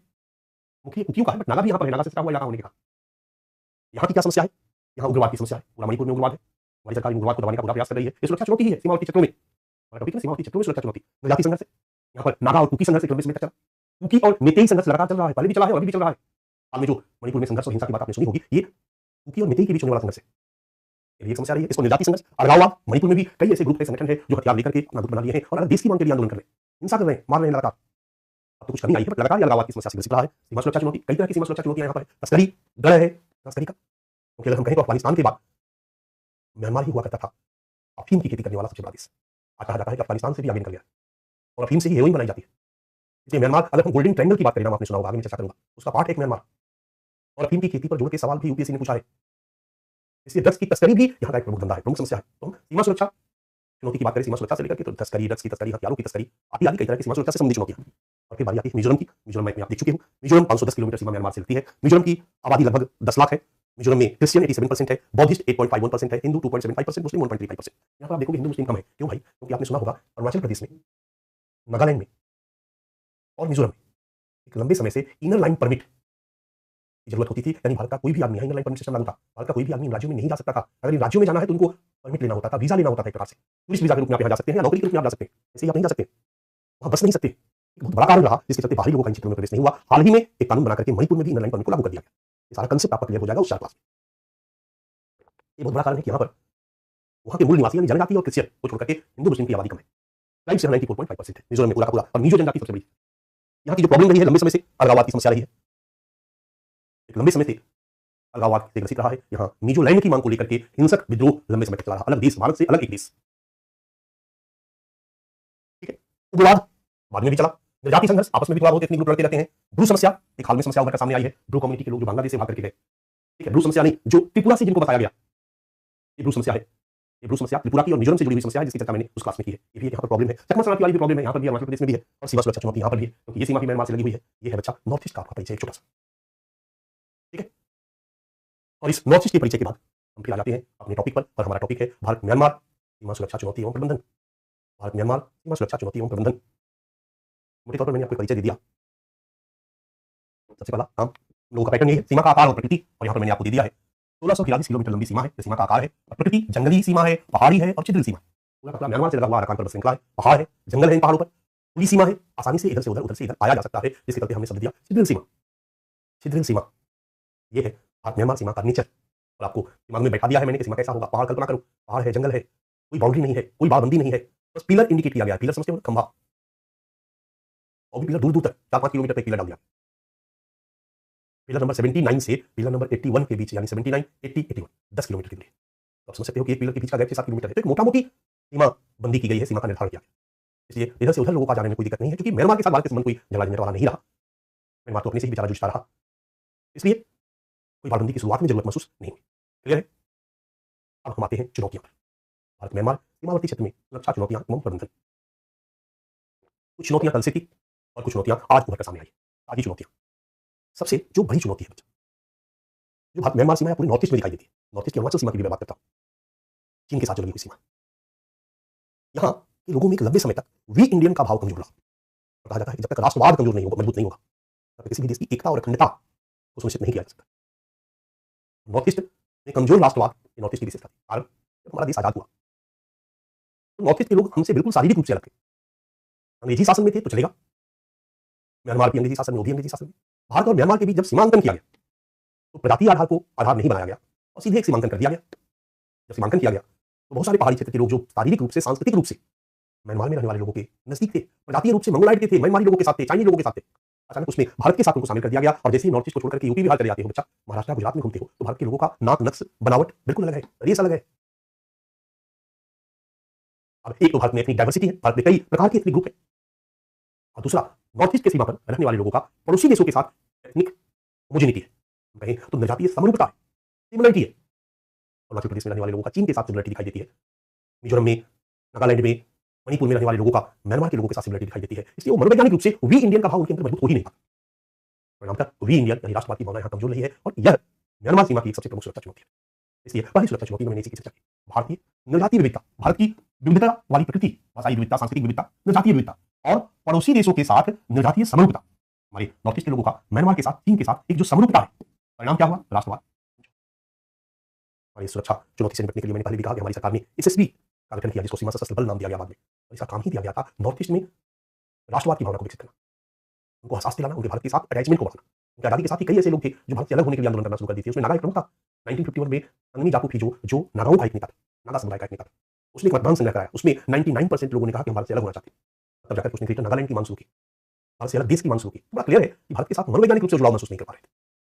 कुकी कुकियों का है, बट नागा भी यहाँ पर है, नागा से सटा हुआ इलाका होने के कारण। यहाँ की क्या समस्या है? यहाँ उग्रवाद की समस्या है, पूरा मणिपुर में उग्रवाद है। हमारी सरकार उग्रवाद को दबाने का पूरा प्रयास कर रही है। ये सुरक्षा चुनौती ही है सीमावर्ती क्षेत्रों में। हमारा टॉपिक है सीमावर्ती क्षेत्रों में सुरक्षा चुनौती, जाति संघर्ष है। यहाँ पर नागा और कुकी संघर्ष एक लंबे समय तक चला। कुकी और मेतेई संघर्ष लगातार चल रहा है, पहले भी चला है और अभी भी चल रहा है। हाल में जो मणिपुर में संघर्ष और हिंसा की बात आपने सुनी होगी, ये कुकी और मेतेई के बीच होने वाला संघर्ष है। ये समस्या रही है। इसको जाति संघर्ष, अलगाववाद, मणिपुर में भी कई ऐसे ग्रुप है, संगठन है जो हथियार लेकर के अपना गुट बना लिए हैं और अलग देश की मांग के लिए आंदोलन कर रहे हैं, हिंसा कर रहे हैं, मार रहे हैं लगातार। अब तो कुछ कमी आई है, बट लगातार अलगाववाद की समस्या से ग्रसित रहा है। सीमा सुरक्षा चुनौती, कई तरह की सीमा सुरक्षा चुनौतियां यहाँ पर है। तस्करी, डर है तस्करी का, क्योंकि अगर हम कहें तो अफगानिस्तान के बाद म्यांमार ही हुआ करता था अफीम की खेती करने वाला सबसे बड़ा देश। आज कहा जाता है कि अफगानिस्तान से भी आगे निकल गया और अफीम से ही हेरोइन बनाई जाती है। इसलिए म्यांमार, अगर हम गोल्डन ट्रायंगल की बात करें, नाम आपने सुना होगा, आगे मैं चर्चा करूंगा, उसका पार्ट है एक म्यांमार। और अफीम की खेती पर जोड़ के सवाल भी यूपीएससी ने पूछा है। इसलिए ड्रग्स की तस्करी भी यहाँ का एक प्रमुख धंधा है, प्रमुख समस्या है। तो हम सीमा सुरक्षा चुनौती की बात करें, सीमा सुरक्षा से लेकर के तो तस्करी, ड्रग्स की तस्करी, हथियारों की तस्करी, आदि कई तरह की सीमा सुरक्षा से संबंधित चुनौतियां। और फिर बारी आती है मिजोरम की। मिजोरम में आप देख चुके हो, मिजोरम 510 किलोमीटर सीमा म्यांमार से लगती है। मिजोरम की आबादी लगभग 10 लाख है। मिजोरम में क्रिश्चियन 87% है, बौद्धिस्ट 8.51% है, हिंदू 2.75%, मुस्लिम 1.35%। यहाँ पर आप देखोगे हिंदू मुस्लिम कम है। क्यों भाई? क्योंकि आपने सुना होगा अरुणाचल प्रदेश में, नागालैंड में और मिजोरम में एक लंबे समय से इनर लाइन परमिट की जरूरत होती थी, यानी भारत का कोई भी आदमी, इनर लाइन परमिट सिस्टम लागू था, भारत का कोई भी आदमी इन राज्यों में नहीं जा सकता था। अगर इन राज्यों में जाना है तो उनको परमिट लेना होता था, वीजा लेना होता था। एक प्रकार से टूरिस्ट वीजा के रूप में आप यहाँ जा सकते हैं या नौकरी के रूप में आप जा सकते हैं, ऐसे ही आप नहीं जा सकते, वहां बस नहीं सकते। एक बहुत बड़ा कारण रहा जिसके चलते बाहरी लोगों का इन क्षेत्रों में प्रवेश नहीं हुआ। हाल ही में एक कानून बना करके मणिपुर में भी इनर लाइन परमिट को लागू कर दिया गया। ये सारा कंसेप्ट आपका क्लियर हो जाएगा उस 4 क्लास में। ये बहुत बड़ा कारण है कि यहाँ पर वहां के मूल निवासी यानी जनजाति और क्रिश्चियन को छोड़कर के हिंदू मुस्लिम की आबादी कम है। ट्राइब्स 94.5% है मिजोरम में पूरा का पूरा, और मिजो जनजाति सबसे बड़ी। यहाँ की जो प्रॉब्लम रही है लंबे समय से, अलगाववाद की समस्या रही है, एक लंबे समय से अलगाववाद से ग्रसित रहा है। यहाँ मिजो लैंड की मांग को लेकर के हिंसक विद्रोह लंबे समय तक चला रहा, अलग देश, भारत से अलग एक देश। ठीक है, उग्रवाद बाद में भी चला, जाति संघर्ष, आपस में भी थोड़ा बहुत एथनिक ग्रुप लड़ते रहते हैं। ब्रू समस्या, एक हाल में समस्या उभर कर सामने आई है, ब्रू कम्युनिटी के लोग जो बांग्लादेश से भाग करके गए। ठीक है, ब्रू समस्या नहीं, जो त्रिपुरा से जिनको बताया गया, ये ब्रू समस्या है। ये ब्रू समस्या त्रिपुरा की और मिजोरम से जुड़ी हुई समस्या है, जिसकी चर्चा मैंने उस क्लास में की है। ये भी यहाँ पर प्रॉब्लम है, चकमा सराफी वाली भी प्रॉब्लम है, यहाँ पर भी अरुणाचल प्रदेश में भी है, और सीमा सुरक्षा चुनौती यहाँ पर भी है, क्योंकि ये सीमा भी म्यांमार से लगी हुई है। ये है बच्चा नॉर्थ ईस्ट का आपका परिचय, छोटा सा। ठीक है, और इस नॉर्थ ईस्ट के परिचय के बाद हम फिर आ जाते हैं अपने टॉपिक पर, और हमारा टॉपिक है भारत म्यांमार सीमा सुरक्षा चुनौती एवं प्रबंधन। भारत म्यांमार सीमा सुरक्षा चुनौती एवं प्रबंधन, मोटे तौर पर मैंने आपको परिचय दे दिया। सबसे पहला काम लोगों का पैटर्न ये है, सीमा का आकार और प्रकृति, और यहाँ पर मैंने आपको दे दिया है 1643 किलोमीटर लंबी सीमा है। इस सीमा का आकार है प्रकृति जंगली सीमा है, पहाड़ी है और छिद्रिल सीमा है। पूरा का पूरा म्यांमार से लगा हुआ अराकान पर्वत श्रृंखला है, पहाड़ है, जंगल है, इन पहाड़ों पर खुली सीमा है, आसानी से इधर से उधर से इधर आया जा सकता है, जिसके चलते हमने शब्द दिया छिद्रिल सीमा। छिद्रिल सीमा ये है भारत म्यांमार सीमा का नेचर। और आपको दिमाग में बैठा दिया है मैंने कि सीमा कैसा होगा। पहाड़ कल्पना करो, पहाड़ है, जंगल है, कोई बाउंड्री नहीं है, कोई बाड़बंदी नहीं है, बस पिलर इंडिकेट किया गया है। पिलर समझते हो, खंभा, और भी पिलर दूर दूर तक 4-5 किलोमीटर पे पिलर डाल दिया। पिलर नंबर 79 से पिलर नंबर 81 के बीच, यानी 79, 80, 81 10 किलोमीटर की दूरी। तो आप समझ सकते हो कि एक पिलर के बीच का गैप 7 किलोमीटर है। तो एक मोटा मोटी सीमा बंदी की गई है, सीमा का निर्धारण किया गया। इसलिए इधर से उधर लोगों का जाने में कोई दिक्कत नहीं है, क्योंकि म्यांमार के साथ भारत के संबंध कोई झगड़ा झंझट वाला नहीं रहा। म्यांमार तो अपने से ही बेचारा जूझता रहा, इसलिए कोई बाड़बंदी की शुरुआत में जरूरत महसूस नहीं हुई। क्लियर है? अब हम आते हैं चुनौतियों पर। भारत म्यांमार सीमावर्ती क्षेत्र में सुरक्षा चुनौतियां एवं प्रबंधन। कुछ चुनौतियां कल से थी और कुछ चुनौतियां आज उभर कर सामने आई। आज चुनौतियां सबसे जो बड़ी चुनौती है जो भारत म्यांमार सीमा पूरी नॉर्थ ईस्ट में दिखाई देती है, नॉर्थ ईस्ट की अरुणाचल सीमा की भी मैं बात करता हूं, चीन के साथ जो लगी हुई सीमा, यहां के लोगों में एक लंबे समय तक वी इंडियन का भाव कमजोर रहा। कहा जाता है कि जब तक राष्ट्रवाद कमजोर नहीं होगा, मजबूत नहीं होगा, तब तक किसी भी देश की एकता और अखंडता को सुनिश्चित नहीं किया जा सकता। नॉर्थ ईस्ट में कमजोर राष्ट्रवाद नॉर्थ ईस्ट की विशेषता थी। कारण जब हमारा देश आजाद हुआ तो नॉर्थ ईस्ट के लोग हमसे बिल्कुल शारीरिक रूप से अलग थे। अंग्रेजी शासन में थे तो चलेगा, म्यांमार की अंग्रेजी शासन में, अंग्रेजी शासन में। भारत और म्यांमार के बीच जब सीमांकन किया गया तो प्रजातीय आधार को आधार नहीं बनाया गया और सीधे एक सीमांकन कर दिया गया। जब सीमांकन किया गया तो बहुत सारे पहाड़ी क्षेत्र के लोग जो शारीरिक रूप से, सांस्कृतिक रूप से म्यांमार में रहने वाले लोगों के नजदीक थे, प्रजातीय रूप से मंगोलाइट के थे, म्यांमारी लोगों के साथ थे, चाइनीज लोगों के साथ थे, अचानक उसमें भारत के साथ उनको शामिल कर दिया गया। और जैसे ही नॉर्थ ईस्ट को छोड़कर के यूपी बिहार चले जाते हो बच्चा, महाराष्ट्र गुजरात में घूमते हो, तो भारत के लोगों का नाक, नक्श, बनावट बिल्कुल अलग है, रेस अलग है। अब एक तो भारत में एथनिक डाइवर्सिटी है, भारत में कई प्रकार के एथनिक ग्रुप है, और दूसरा नॉर्थ ईस्ट के सीमा पर रहने वाले लोगों का पड़ोसी देशों के साथ एथनिक होमोजेनिटी है, कहें तो जनजातीय समरूपता है, सिमिलरिटी है। अरुणाचल प्रदेश में रहने वाले लोगों का चीन के साथ सिमिलरिटी दिखाई देती है, मिजोरम में, नागालैंड में, मणिपुर में रहने वाले लोगों का म्यांमार के लोगों के साथ सिमिलरिटी दिखाई देती है। इसलिए वो मनोवैज्ञानिक रूप से वी इंडियन का भाव उनके अंदर मजबूत हो ही नहीं पाता। परिणामतः वी इंडियन यानी राष्ट्रवाद की भावना यहां कमजोर रही है, और यह म्यांमार सीमा की एक सबसे प्रमुख सुरक्षा चुनौती है। इसलिए पहली सुरक्षा चुनौती में मैंने इसी की चर्चा की, भारतीय निर्जातीय विविधता, भारत की विविधता वाली प्रकृति, भाषाई विविधता, सांस्कृतिक विविधता, निर्जातीय विविधता और पड़ोसी देशों के साथ निर्जातीय समरूपता। हमारे नॉर्थ ईस्ट के लोगों का म्यांमार के साथ, चीन के साथ एक जो समरूपता है, परिणाम क्या हुआ? राष्ट्रवाद। हमारी सुरक्षा चुनौती से निपटने के लिए मैंने पहले भी कहा कि हमारी सरकार ने एसएसबी का गठन किया, जिसको सीमा सशस्त्र बल नाम दिया गया बाद में, और इसका काम ही दिया गया था नॉर्थ ईस्ट में राष्ट्रवाद की भावना को विकसित करना, उनको एहसास दिलाना, उनके भारत के साथ अटैचमेंट को बढ़ाना। उनकी आजादी के साथ ही कई ऐसे लोग थे जो भारत से अलग होने के लिए आंदोलन करना शुरू कर दिए थे। उसमें नागा एक प्रमुख था। 1951 में अंगनी जाकू थी, जो नागाओं का एक नेता था, नागा समुदाय का एक नेता था। उसने एक मतदान संग्रह कराया, उसमें 99% लोगों ने कहा कि हम भारत से अलग होना चाहते हैं। तब जाकर उसने ग्रेटर नागालैंड की मांग शुरू की, भारत से अलग देश की मांग शुरू की। बड़ा क्लियर है कि भारत के साथ मनोवैज्ञानिक रूप से जुड़ाव महसूस नहीं कर पा रहे थे।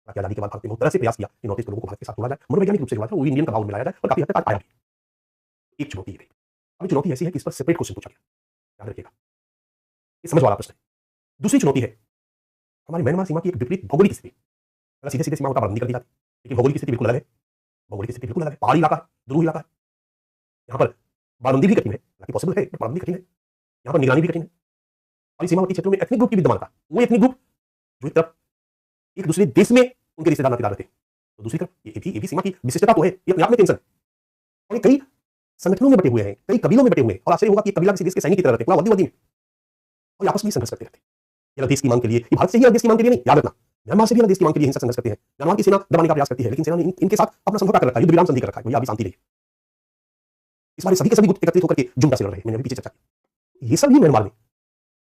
ताकि आजादी के बाद भारत ने बहुत तरह से प्रयास किया कि नॉर्थ ईस्ट के लोगों को भारत के साथ जोड़ा जाए, मनोवैज्ञानिक रूप से जोड़ा जाए, वो इंडियन का भाव मिलाया जाए, और काफी हद तक आया भी। एक चुनौती है। अभी चुनौती ऐसी है कि इस पर सेपरेट क्वेश्चन पूछा गया, याद रखिएगा, ये समझ वाला प्रश्न है। दूसरी चुनौती है हमारी म्यांमार सीमा की एक विपरीत भौगोलिक स्थिति। अगर सीधे सीधे सीमा होता बंदी कर दी जाती, लेकिन भौगोलिक स्थिति बिल्कुल अलग है। भौगोलिक स्थिति बिल्कुल अलग है, पहाड़ी इलाका है, ध्रुव इलाका है। यहाँ पर बाड़बंदी भी कठिन है, हालांकि पॉसिबल है, बट बाड़बंदी कठिन है। यहाँ पर निगरानी भी कठिन है। और इस सीमावर्ती क्षेत्रों में एथनिक ग्रुप की विद्यमानता, वो एथनिक ग्रुप जो एक तरफ एक दूसरे देश में उनके रिश्तेदार नातेदार रहते हैं, तो दूसरी तरफ ये भी सीमा की विशिष्टता तो है, ये अपने आप में टेंशन है। और ये कई संगठनों में बटे हुए हैं, कई कबीलों में बटे हुए हैं, और आश्चर्य होगा कि कबीला किसी देश के सैनिक की तरह रहते हैं, पूरा वर्दी में, और आपस में संघर्ष करते रहते हैं। ये देश की मांग के लिए, ये भारत से ही अलग देश की मांग के लिए नहीं, याद रखना, म्यांमार से भी अलग देश की मांग के लिए हिंसक संघर्ष करते हैं। म्यांमार की सेना दबाने का प्रयास करती है, लेकिन सेना ने इनके साथ अपना समझौता कर रखा है, युद्ध विराम संधि कर रखा है, भैया अभी शांति रही। इस बार सभी के सभी गुट एकत्रित होकर के जुमटा से लड़ रहे हैं, मैंने अभी पीछे चर्चा की। ये सब भी म्यांमार में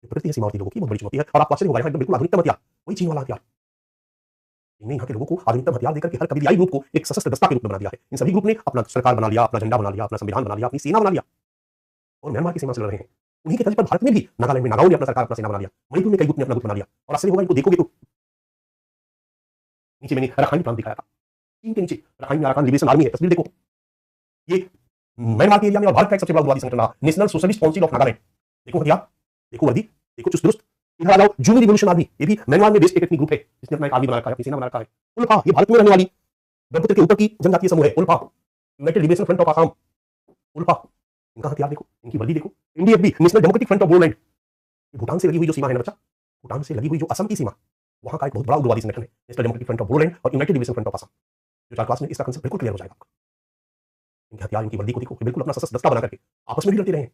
प्रकृति है सीमावर्ती लोगों की बहुत बड़ी चुनौती है। और आपको आश्चर्य होगा, यहाँ एकदम बिल्कुल आधुनिकतम हथियार, वही चीन वाला हथियार। इन्हें यहाँ के लोगों को आधुनिकतम हथियार देकर के हर कबीलाई ग्रुप को एक सशस्त्र दस्ता के रूप में बना दिया है। इन सभी ग्रुप ने अपना सरकार बना लिया, अपना झंडा बना लिया, अपना संविधान बना लिया, अपनी सेना बना लिया, और म्यांमार की सीमा से लड़ रहे हैं। उन्हीं के तर्ज पर भारत में भी नागालैंड में नागाओं ने अपना सरकार, अपना सेना बना लिया, मणिपुर में कई गुट ने अपना गुट बना लिया। और आश्चर्य होगा, इनको देखोगे तो नीचे मैंने रखाइन प्रांत दिखाया था, चीन के नीचे रखाइन में अराकान लिबरेशन आर्मी है, तस्वीर देखो। ये म्यांमार के एरिया में और भारत का एक सबसे बड़ा उग्रवादी संगठन national socialist council of Nagaland. देखो हथियार, देखो वर्दी, देखो चुस्त दुरुस्त। इधर आ जाओ, जूनी रिवोल्यूशन आर्मी, ये भी म्यांमार में बेस्ड एक एथनिक ग्रुप है, जिसने अपना एक आर्मी बना रखा है, अपनी सेना बना रखा है। उल्फा, ये भारत में रहने वाली ब्रह्मपुत्र के ऊपर की जनजातीय समूह है, ULFA, United Liberation Front of Assam, ULFA. इनका हथियार देखो, इनकी वर्दी देखो। NDFB, National Democratic Front of Bodoland, Bhutan से लगी हुई जो सीमा है ना बच्चा, भूटान से लगी हुई जो असम की सीमा, वहां का एक बहुत बड़ा उग्रवादी संगठन है, National Democratic Front of Bodoland और United Liberation Front of Assam. जो 4 क्लास में इसका कंसेप्ट बिल्कुल क्लियर हो जाएगा आपको। इनके हथियार, इनकी वर्दी को देखो, बिल्कुल अपना सशस्त्र दस्ता बना करके आपस में भी लड़ते रहे हैं।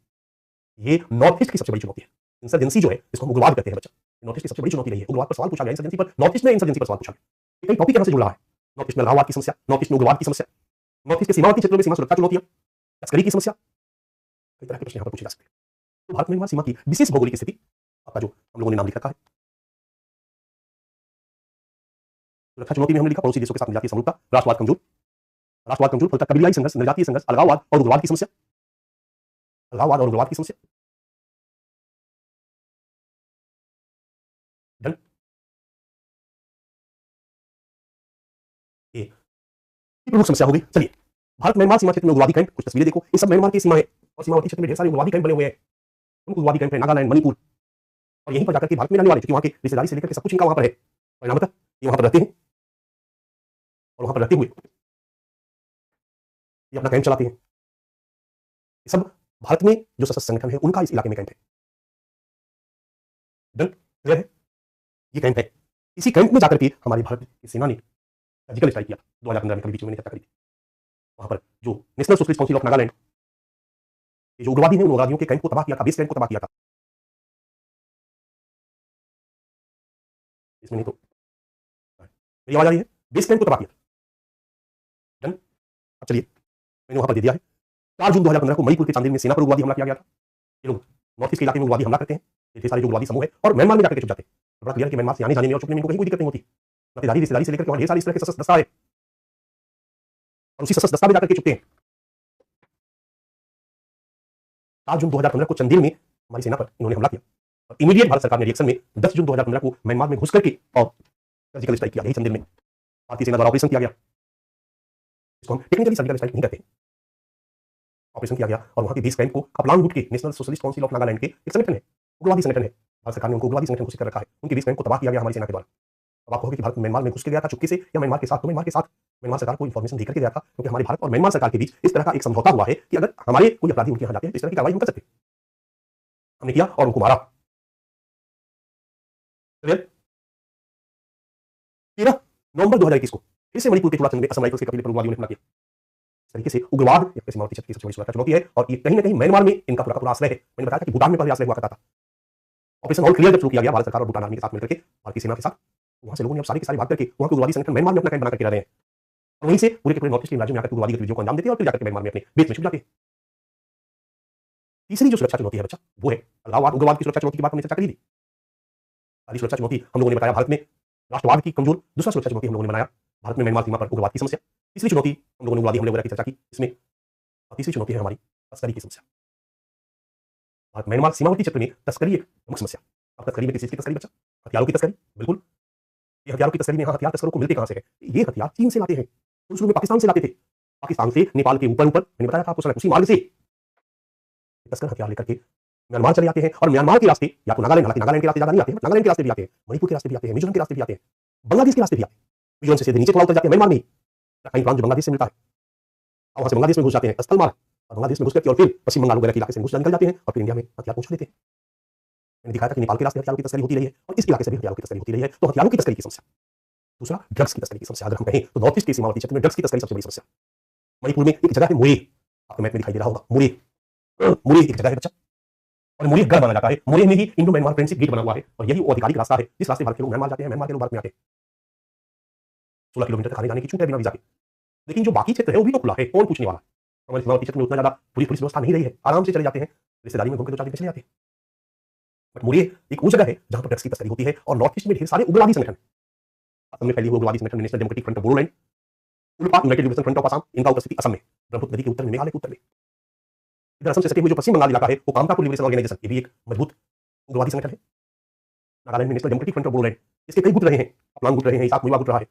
ये नॉर्थ ईस्ट की सबसे बड़ी चुनौती है। इंसर्जेंसी जो है, जिसको हम उग्रवाद कहते हैं बच्चा, नॉर्थ ईस्ट की सबसे बड़ी चुनौती रही है। उग्रवाद पर सवाल पूछा गया, इंसर्जेंसी पर, नॉर्थ ईस्ट में इंसर्जेंसी पर सवाल पूछा गया। कई टॉपिक यहां से जुड़ रहा है। नॉर्थ ईस्ट में अलगाववाद की समस्या, नॉर्थ ईस्ट में उग्रवाद की समस्या, नॉर्थ ईस्ट के सीमावर्ती क्षेत्रों में सीमा सुरक्षा चुनौतियां, तस्करी की समस्या, कई तरह के प्रश्न यहाँ पर पूछे जा सकते हैं। तो भारत म्यांमार सीमा की विशेष भौगोलिक स्थिति, आपका जो हम लोगों ने नाम लिख रखा है, सुरक्षा चुनौती में हमने लिखा पड़ोसी देशों के साथ जातीय समरूपता, राष्ट्रवाद कमजोर, फलतः कबीलाई संघर्ष, जनजातीय संघर्ष, अलगाववाद और उग्रवाद की समस्या, अलगाववाद और उग्रवाद की समस्या। डन। ये प्रमुख समस्या होगी। चलिए, भारत म्यांमार सीमा क्षेत्र में उग्रवादी कैंप, कुछ तस्वीरें देखो, ये सब म्यांमार की सीमा है और सीमावर्ती क्षेत्र में ढेर सारे उग्रवादी कैंप बने हुए हैं। प्रमुख उग्रवादी कैंप है नागालैंड, मणिपुर, और यहीं पर जाकर के भारत में रहने वाले, क्योंकि वहां के रिश्तेदारी से लेकर के सब कुछ इनका वहां पर है, परिणामतः ये वहां पर रहते हैं और वहां पर रहते हुए ये अपना कैंप चलाते हैं। ये सब भारत में जो सशस्त्र संगठन है उनका इस इलाके में कैंप है। डन, क्लियर है? ये कैंप है। इसी कैंप में जाकर के हमारी भारत की सेना ने सर्जिकल स्ट्राइक किया 2015 में, कभी बीच में मैंने चर्चा करी थी। वहां पर जो national socialist council of Nagaland, ये जो उग्रवादी है, उन उग्रवादियों के कैंप को तबाह किया था, बेस कैंप को तबाह किया था। इसमें नहीं तो मेरी आवाज आ रही है? बेस कैंप को तबाह किया। डन। अब चलिए, मैंने वहां पर दे दिया है। 4 जून 2015 को मणिपुर के चांदेल में सेना पर उग्रवादी हमला किया गया था। ये लोग नॉर्थ ईस्ट के इलाके में उग्रवादी हमला करते हैं, ये सारे जो उग्रवादी समूह है, और म्यांमार में जाकर के छुप जाते हैं। बड़ा क्लियर है कि म्यांमार से आने जाने में और छुपने में इनको कहीं कोई दिक्कत नहीं होती। नातेदारी रिश्तेदारी से लेकर के वहां ढेर सारे इस तरह के सशस्त्र दस्ता है और उसी सशस्त्र दस्ता में जाकर के छुपते हैं। 7 जून 2015 को चंदेल में हमारी सेना पर इन्होंने हमला किया और इमीडिएट भारत सरकार ने रिएक्शन में 10 जून 2015 को म्यांमार में घुस करके और सर्जिकल स्ट्राइक किया। यही चंदेल में भारतीय सेना द्वारा ऑपरेशन किया गया। इसको हम टेक्निकली सर्जिकल स्ट्राइक नहीं कहते, ऑपरेशन किया गया और वहां के बेस कैंप को कपलांग गुट के national socialist council of Nagaland के एक संगठन है, उग्रवादी संगठन है, भारत सरकार ने उनको उग्रवादी संगठन घोषित कर रखा है, उनके बेस कैंप को तबाह किया गया हमारी सेना के द्वारा। अब आप कहोगे कि भारत म्यांमार में घुस के गया था चुपके से या म्यांमार के साथ, तो म्यांमार के साथ म्यांमार सरकार को इंफॉर्मेशन देकर के गया था, क्योंकि हमारे भारत और म्यांमार सरकार के बीच इस तरह का एक समझौता हुआ है कि अगर हमारे कोई अपराधी उनके यहाँ जाते हैं तो इस तरह की कार्रवाई हम कर सकते हैं। हमने किया और उनको मारा। 13 नवंबर 2021 को फिर से मणिपुर के चूड़ाचंद में असम राइफल्स के कब्जे पर उग्रवादियों ने हमला किया। इस तरीके से उग्रवाद सीमावर्ती क्षेत्र की सबसे बड़ी सुरक्षा चुनौती है और ये कहीं ना कहीं म्यांमार में इनका पूरा पूरा आश्रय है। मैंने बताया था कि भूटान में पहले आश्रय हुआ करता था। ऑपरेशन ऑल क्लियर जब शुरू किया गया भारत सरकार और भूटान आर्मी के साथ मिलकर के, भारतीय सेना के साथ, वहां से लोगों ने अब सारी की सारी भाग करके वहां के उग्रवादी संगठन म्यांमार में अपना कैंप बना करके रह रहे हैं और वहीं से पूरे के पूरे नॉर्थ ईस्ट के राज्यों में आकर उग्रवादी गतिविधियों को अंजाम देते हैं और फिर जाकर के म्यांमार में अपने बेस में छुप जाते हैं। तीसरी जो सुरक्षा चुनौती है बच्चा, वो है अलगाववाद। उग्रवाद की सुरक्षा चुनौती की बात हमने चर्चा करी थी। पहली सुरक्षा चुनौती हम लोगों ने बताया भारत में राष्ट्रवाद की कमजोर, दूसरा सुरक्षा चुनौती हम लोगों ने बनाया भारत में म्यांमार सीमा पर उग्रवाद की समस्या, तीसरी चुनौती हम लोगों ने उग्रवादी हमले वगैरह की चर्चा की इसमें, और तीसरी चुनौती है हमारी तस्करी की समस्या। भारत म्यांमार सीमावर्ती क्षेत्र में तस्करी एक प्रमुख समस्या। अब तस्करी में किस चीज की तस्करी बच्चा? हथियारों की तस्करी। बिल्कुल, ये हथियारों की तस्करी में, यहाँ हथियार तस्करों को मिलते कहां से है? ये हथियार चीन से लाते हैं, शुरू में पाकिस्तान से लाते थे, पाकिस्तान से नेपाल के ऊपर ऊपर, मैंने बताया था आपको उसी मार्ग से तस्कर हथियार लेकर के म्यांमार चले जाते हैं और म्यांमार के रास्ते या तो नागालैंड, हालांकि नागालैंड के रास्ते ज्यादा नहीं आते हैं, नागालैंड के रास्ते भी आते हैं, मणिपुर के रास्ते भी आते हैं, मिजोरम के रास्ते भी आते हैं, बांग्लादेश के रास्ते भी आते हैं। मिजोरम से सीधे नीचे थोड़ा उतर जाते हैं म्यांमार में, कहीं प्रांत जो बांग्लादेश से मिलता है और वहां से बांग्लादेश में घुस जाते हैं स्थल मार्ग, और बांग्लादेश में घुस करके और फिर पश्चिम बंगाल वगैरह के इलाके से घुस निकल जाते हैं और फिर इंडिया में हथियार पहुंचा देते हैं। मैंने दिखाया था कि नेपाल के रास्ते हथियारों की तस्करी होती रही है और इस इलाके से भी हथियारों की तस्करी होती रही है। तो हथियारों की तस्करी की समस्या। दूसरा, ड्रग्स की तस्करी की समस्या। अगर हम कहें तो नॉर्थ ईस्ट के सीमावर्ती क्षेत्र में ड्रग्स की तस्करी सबसे बड़ी समस्या। मणिपुर में एक जगह है मुरे, आपको मैप में दिखाई दे रहा होगा, मुरे। मुरे एक जगह है बच्चा और मुरे गढ़ माना जाता है। मुरे में ही इंडो म्यांमार फ्रेंडशिप गेट बना हुआ है और यही वो आधिकारिक रास्ता है जिस रास्ते भारत के लोग म्यांमार जाते हैं, म्यांमार के लोग भारत में आते हैं। 16 किलोमीटर तक आने जाने की छूट है बिना वीजा के। लेकिन जो बाकी क्षेत्र है वो भी तो खुला है, कौन पूछने वाला? हमारे सीमावर्ती क्षेत्र में उतना ज्यादा पूरी पुलिस व्यवस्था नहीं रही है, आराम से चले जाते हैं, रिश्तेदारी में घूम के 2-4 दिन चले जाते हैं। बट मुरे एक वो जगह है जहां पर ड्रग्स की तस्करी होती है और नॉर्थ ईस्ट में ढेर सारे उग्रवादी संगठन, असम में फैली हुई उग्रवादी संगठन National Democratic Front of Bodoland, ULFA United Liberation Front of Assam, इनका उपस्थिति असम में ब्रह्मपुत्र नदी के उत्तर में, मेघालय के उत्तर में। इधर असम से सटे हुए जो पश्चिम बंगाल इलाका है वो कामतापुर लिबरेशन ऑर्गेनाइजेशन, ये भी एक मजबूत उग्रवादी संगठन है। नागालैंड में national Democratic Front of Bodoland, इसके कई गुट रहे हैं, अपलांग गुट रहे हैं, इसाक मुइवा गुट रहा है।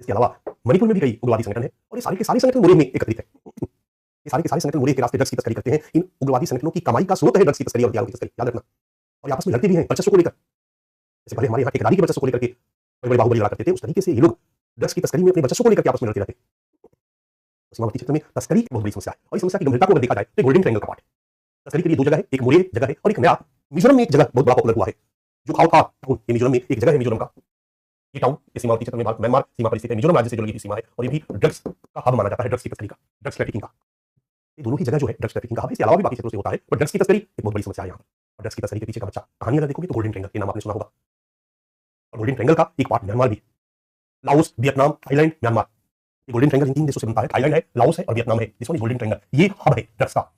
इसके अलावा मणिपुर में भी कई उग्रवादी संगठन है और ये सारे के सारे संगठन मुरे में एकत्रित है। ये सारे के सारे संगठन मुरे के रास्ते ड्रग्स की तस्करी करते हैं। इन उग्रवादी संगठनों की कमाई का स्रोत है ड्रग्स की तस्करी और हथियारों की तस्करी, याद रखना। और आपस में लड़ते भी हैं वर्चस्व को लेकर। जैसे पहले हमारे यहाँ ठेकेदारी के वर्चस्व को लेकर के बड़े बड़े बाहुबली लड़ा करते थे, उस तरीके से ये लोग ड्रग्स की तस्करी में अपने वर्चस्व को लेकर आपस में लड़ते रहते हैं। सीमावर्ती क्षेत्र में तस्करी एक बहुत बड़ी समस्या है और इस समस्या की गंभीरता को देखा जाए तो गोल्डन ट्रायंगल का पार्ट है। तस्करी के लिए 2 जगह है, एक मुरे जगह है और एक नया मिजोरम में एक जगह बहुत बड़ा पॉपुलर हुआ है जो खाओ टाउन, ये मिजोरम में एक जगह है, मिजोरम का ये टाउन, इस सीमावर्ती क्षेत्र में भारत म्यांमार सीमा पर स्थित है, मिजोरम राज्य से जुड़ी हुई सीमा है और ये भी ड्रग्स का हब माना जाता है, ड्रग्स की तस्करी का, ड्रग्स ट्रैफिकिंग का। ये दोनों ही जगह जो है ड्रग्स ट्रैफिकिंग का हब है। इसके अलावा भी बाकी क्षेत्रों से होता है, पर ड्रग्स की तस्करी एक बहुत बड़ी समस्या है यहाँ पर। और ड्रग्स की तस्करी के पीछे का बच्चा कहानी अगर देखोगे तो गोल्डन ट्रायंगल, ये नाम आपने सुना होगा। और गोल्डन ट्रायंगल का एक पार्ट म्यांमार भी लाओस, वियतनाम, थाईलैंड, म्यांमार। ये गोल्डन ट्रायंगल इन 3 देशों से बनता है। थाईलैंड है, लाओस है और वियतनाम है। This one is golden triangle. ये हब है ड्रग्स का।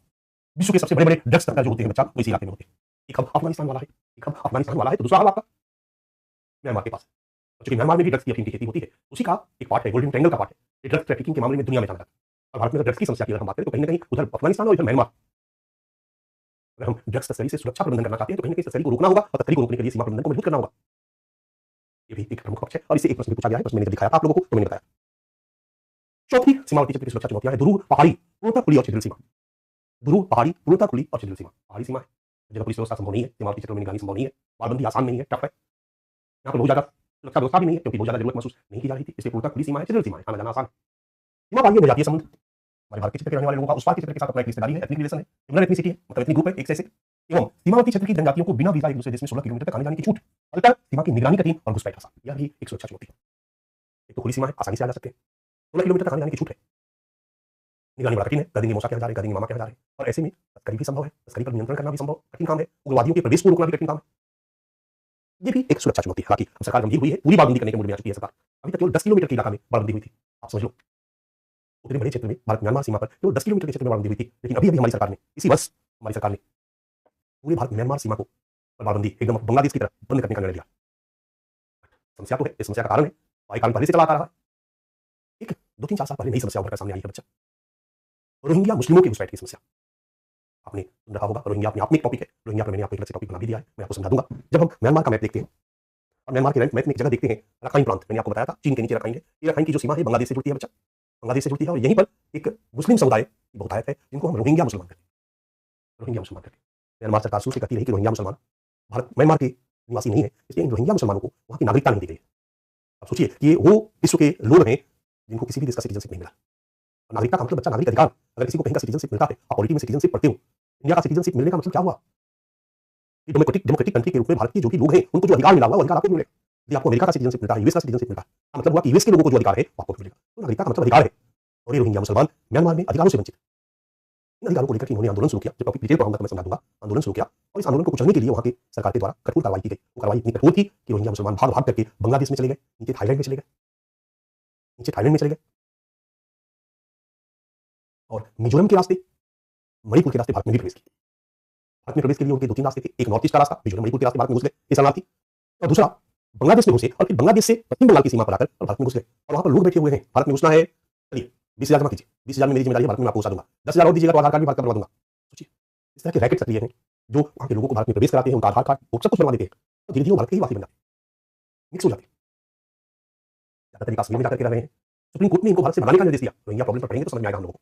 विश्व के सबसे बड़े बड़े ड्रग्स तस्कर जो होते हैं बच्चा, वो इसी इलाके में होते हैं। एक हब अफगानिस्तान वाला है, एक हब अफगानिस्तान वाला है, तो दूसरा हब आपका म्यांमार के पास है। क्योंकि म्यांमार में भी ड्रग्स की अफीम की खेती होती है, उसी का एक पार्ट है, गोल्डन ट्रायंगल का पार्ट है। ये ड्रग्स ट्रैफिकिंग के मामले में दुनिया में जाना जाता है। और भारत में अगर ड्रग्स की समस्या की अगर हम बात करें तो कहीं ना कहीं उधर अफगानिस्तान और इधर म्यांमार। अगर हम ड्रग्स तस्करी से सुरक्षा प्रबंधन करना चाहते हैं तो कहीं ना कहीं तस्करी को रोकना होगा और तस्करी को रोकने के लिए सीमा प्रबंधन को मजबूत करना होगा। ये भी एक प्रमुख पक्ष है और इससे एक प्रश्न भी पूछा गया है, बस मैंने जब दिखाया था आप लोगों को तो मैंने बताया। चौथी सीमावर्ती क्षेत्र की सुरक्षा चुनौतियां है दुरूह, पहाड़ी, पूर्णतः खुली और छिद्रित सीमा। दुरूह, पहाड़ी, पूर्णतः खुली और छिद्रित सीमा। पहाड़ी सीमा है, जगह पुलिस व्यवस्था संभव नहीं है, सीमावर्ती क्षेत्रों में निगरानी संभव नहीं है, बाड़बंदी आसान नहीं है, टफ है। यहाँ पर बहुत ज्यादा सुरक्षा व्यवस्था भी नहीं है क्योंकि बहुत ज्यादा जरूरत महसूस नहीं की जा रही थी, इसलिए पूर्णतः खुली सीमा है, छिद्रित सीमा है, आना जाना आसान है। सीमा पार हो जाती है संबंध हमारे भारत के क्षेत्र के रहने वाले लोगों का उस पार के क्षेत्र के साथ अपना एक रिश्तेदारी है, एथनिक रिलेशन है, सिमिलर एथनिसिटी है, मतलब एथनिक ग्रुप है एक से ऐसे। एवं सीमावर्ती क्षेत्र की जनजातियों को बिना वीजा एक दूसरे देश में 16 किलोमीटर तक आने जाने की छूट, अतः सीमा की निगरानी कठिन और घुसपैठ आसान। यह भी एक सुरक्षा चुनौती है। एक तो खुली सीमा है, आसानी से आ जा सकते हैं, 16 किलोमीटर तक आने जाने की छूट है, निगरानी बड़ा कठिन है, गदिंग मौसा के यहाँ जा रहे हैं, गदिंग मामा के यहाँ जा रहे हैं, और ऐसे में तस्करी भी संभव है, तस्करी पर नियंत्रण करना भी संभव कठिन काम है, उग्रवादियों के प्रवेश को रोकना भी कठिन काम है। ये भी एक सुरक्षा चुनौती है। हालांकि सरकार गंभीर हुई है, पूरी बातबंदी करने के मूड में आ चुकी है सरकार। अभी तक केवल 10 किलोमीटर के इलाका में बातबंदी हुई थी, आप समझ लो उतने बड़े क्षेत्र में भारत म्यांमार सीमा पर केवल 10 किलोमीटर के क्षेत्र में बातबंदी हुई थी। लेकिन अभी अभी हमारी सरकार ने इसी वर्ष हमारी सरकार ने पूरे भारत म्यांमार सीमा को बातबंदी एकदम बांग्लादेश की तरह बंद करने का निर्णय लिया। समस्या तो है, इस समस्या का कारण है भाई, कारण पहले से चला आ रहा है। एक 2-3-4 साल पहले नई समस्या उभर कर सामने आई है बच्चा, रोहिंग्या मुस्लिमों की घुसपैठ की समस्या। आपने सुन रखा होगा, रोहिंग्या अपने आप में एक टॉपिक है, रोहिंग्या पर मैंने आपको एक अलग से टॉपिक बना भी दिया है, मैं आपको समझा दूंगा। जब हम म्यांमार का मैप देखते हैं और म्यांमार के मैप में एक जगह देखते हैं रखाइन प्रांत, मैंने आपको बताया था चीन के नीचे रखाइन है। ये रखाइन की जो सीमा है बांग्लादेश से जुड़ती है बच्चा, बांग्लादेश से जुड़ती है, और यहीं पर एक मुस्लिम समुदाय की बहुतायत है जिनको हम रोहिंग्या मुसलमान कहते हैं। रोहिंग्या मुसलमान कहते हैं। म्यांमार सरकार शुरू से कहती रही कि रोहिंग्या मुसलमान भारत म्यांमार के निवासी नहीं है, इसलिए इन रोहिंग्या मुसलमानों को वहां की नागरिकता नहीं दी गई। अब सोचिए कि ये वो विश्व के लोग हैं जिनको किसी भी देश का सिटीजनशिप नहीं मिला। नागरिकता का मतलब बच्चा नागरिक अधिकार, अगर किसी को कहीं का सिटीजनशिप मिलता है, आप पॉलिटी में सिटीजनशिप पढ़ते हो, इंडिया का सिटीजनशिप मिलने का मतलब क्या हुआ? डेमोक्रेटिक कंट्री के रूप में भारत के जो भी लोग हैं उनको जो अधिकार मिला हुआ, अधिकार आपको मिलेगा। यदि आपको अमेरिका का सिटीजनशिप मिलता है, यूएस का सिटीजनशिप मिलता है, मतलब हुआ कि यूएस के लोगों को जो अधिकार है आपको मिलेगा। तो नागरिकता का मतलब अधिकार है, और ये रोहिंग्या मुसलमान म्यांमार में अधिकारों से वंचित। इन अधिकारों को लेकर इन्होंने आंदोलन शुरू किया, जब टॉपिक डिटेल पढ़ाऊंगा तो मैं समझा दूंगा। आंदोलन शुरू किया और इस आंदोलन को कुचलने के लिए वहां की सरकार के द्वारा कठोर कार्रवाई की गई। वो कार्रवाई इतनी कठोर थी कि रोहिंग्या मुसलमान भाग भाग करके बांग्लादेश में चले गए, नीचे थाईलैंड में चले गए, नीचे थाईलैंड में चले गए, और मिजोरम के रास्ते, मणिपुर के रास्ते भारत में भी प्रवेश किए। भारत में प्रवेश के लिए उनके 2-3 रास्ते थे, एक नॉर्थ ईस्ट का रास्ता, मिजोरम मणिपुर के रास्ते भारत में घुस गए, ये शरणार्थी, और दूसरा बांग्लादेश में घुसे और फिर बांग्लादेश से पश्चिम बंगाल की सीमा पर आकर भारत में घुस गए। और वहां पर लोग बैठे हुए हैं, भारत में घुसना है, चलिए 20,000 जमा कीजिए, 20,000 में मेरी जिम्मेदारी है, भारत में मैं आपको घुसा दूंगा, 10,000 और दीजिएगा तो आधार कार्ड भी भारत का बनवा दूंगा। सोचिए इस तरह के रैकेट सक्रिय हैं जो वहां के लोगों को भारत में प्रवेश कराते हैं, उनका आधार कार्ड वो सब कुछ बनवा देते हैं, और धीरे धीरे भारत के ही वासी बन जाते हैं, मिक्स हो जाते हैं, ज्यादातर विकास में जाकर के रह रहे हैं। सुप्रीम कोर्ट ने इनको भारत से भगाने का निर्देश दिया। रोहिंग्या प्रॉब्लम पर पढ़ेंगे तो समझ में आएगा हम लोगों को।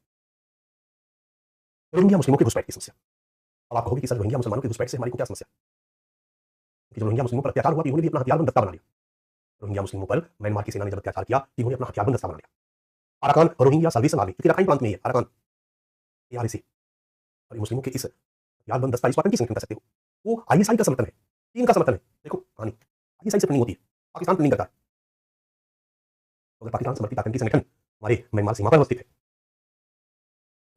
रोहिंग्या मुस्लिमों की घुसपैठ की समस्या। अब आप कहोगे कि सर रोहिंग्या मुसलमानों की घुसपैठ से हमारी को क्या समस्या? कि जो रोहिंग्या मुस्लिमों पर अत्याचार हुआ, इन्होंने भी अपना हथियारबंद दस्ता बना लिया। रोहिंग्या मुस्लिमों पर म्यांमार की सेना ने जब अत्याचार किया, इन्होंने अपना हथियारबंद दस्ता बना लिया। अराकान रोहिंग्या साल्वेशन आर्मी, क्योंकि रखाइन प्रांत में ही है अराकान, ARSA, और मुस्लिमों के इस हथियारबंद दस्ता इस बात की संगठन कर सकते हो, वो ISI का समर्थन है, चीन का समर्थन है। देखो कहानी ISI से ट्रेनिंग होती है, पाकिस्तान ट्रेनिंग करता है। अगर पाकिस्तान समर्थित आतंकी संगठन हमारे म्यांमार सीमा पर अवस्थित है,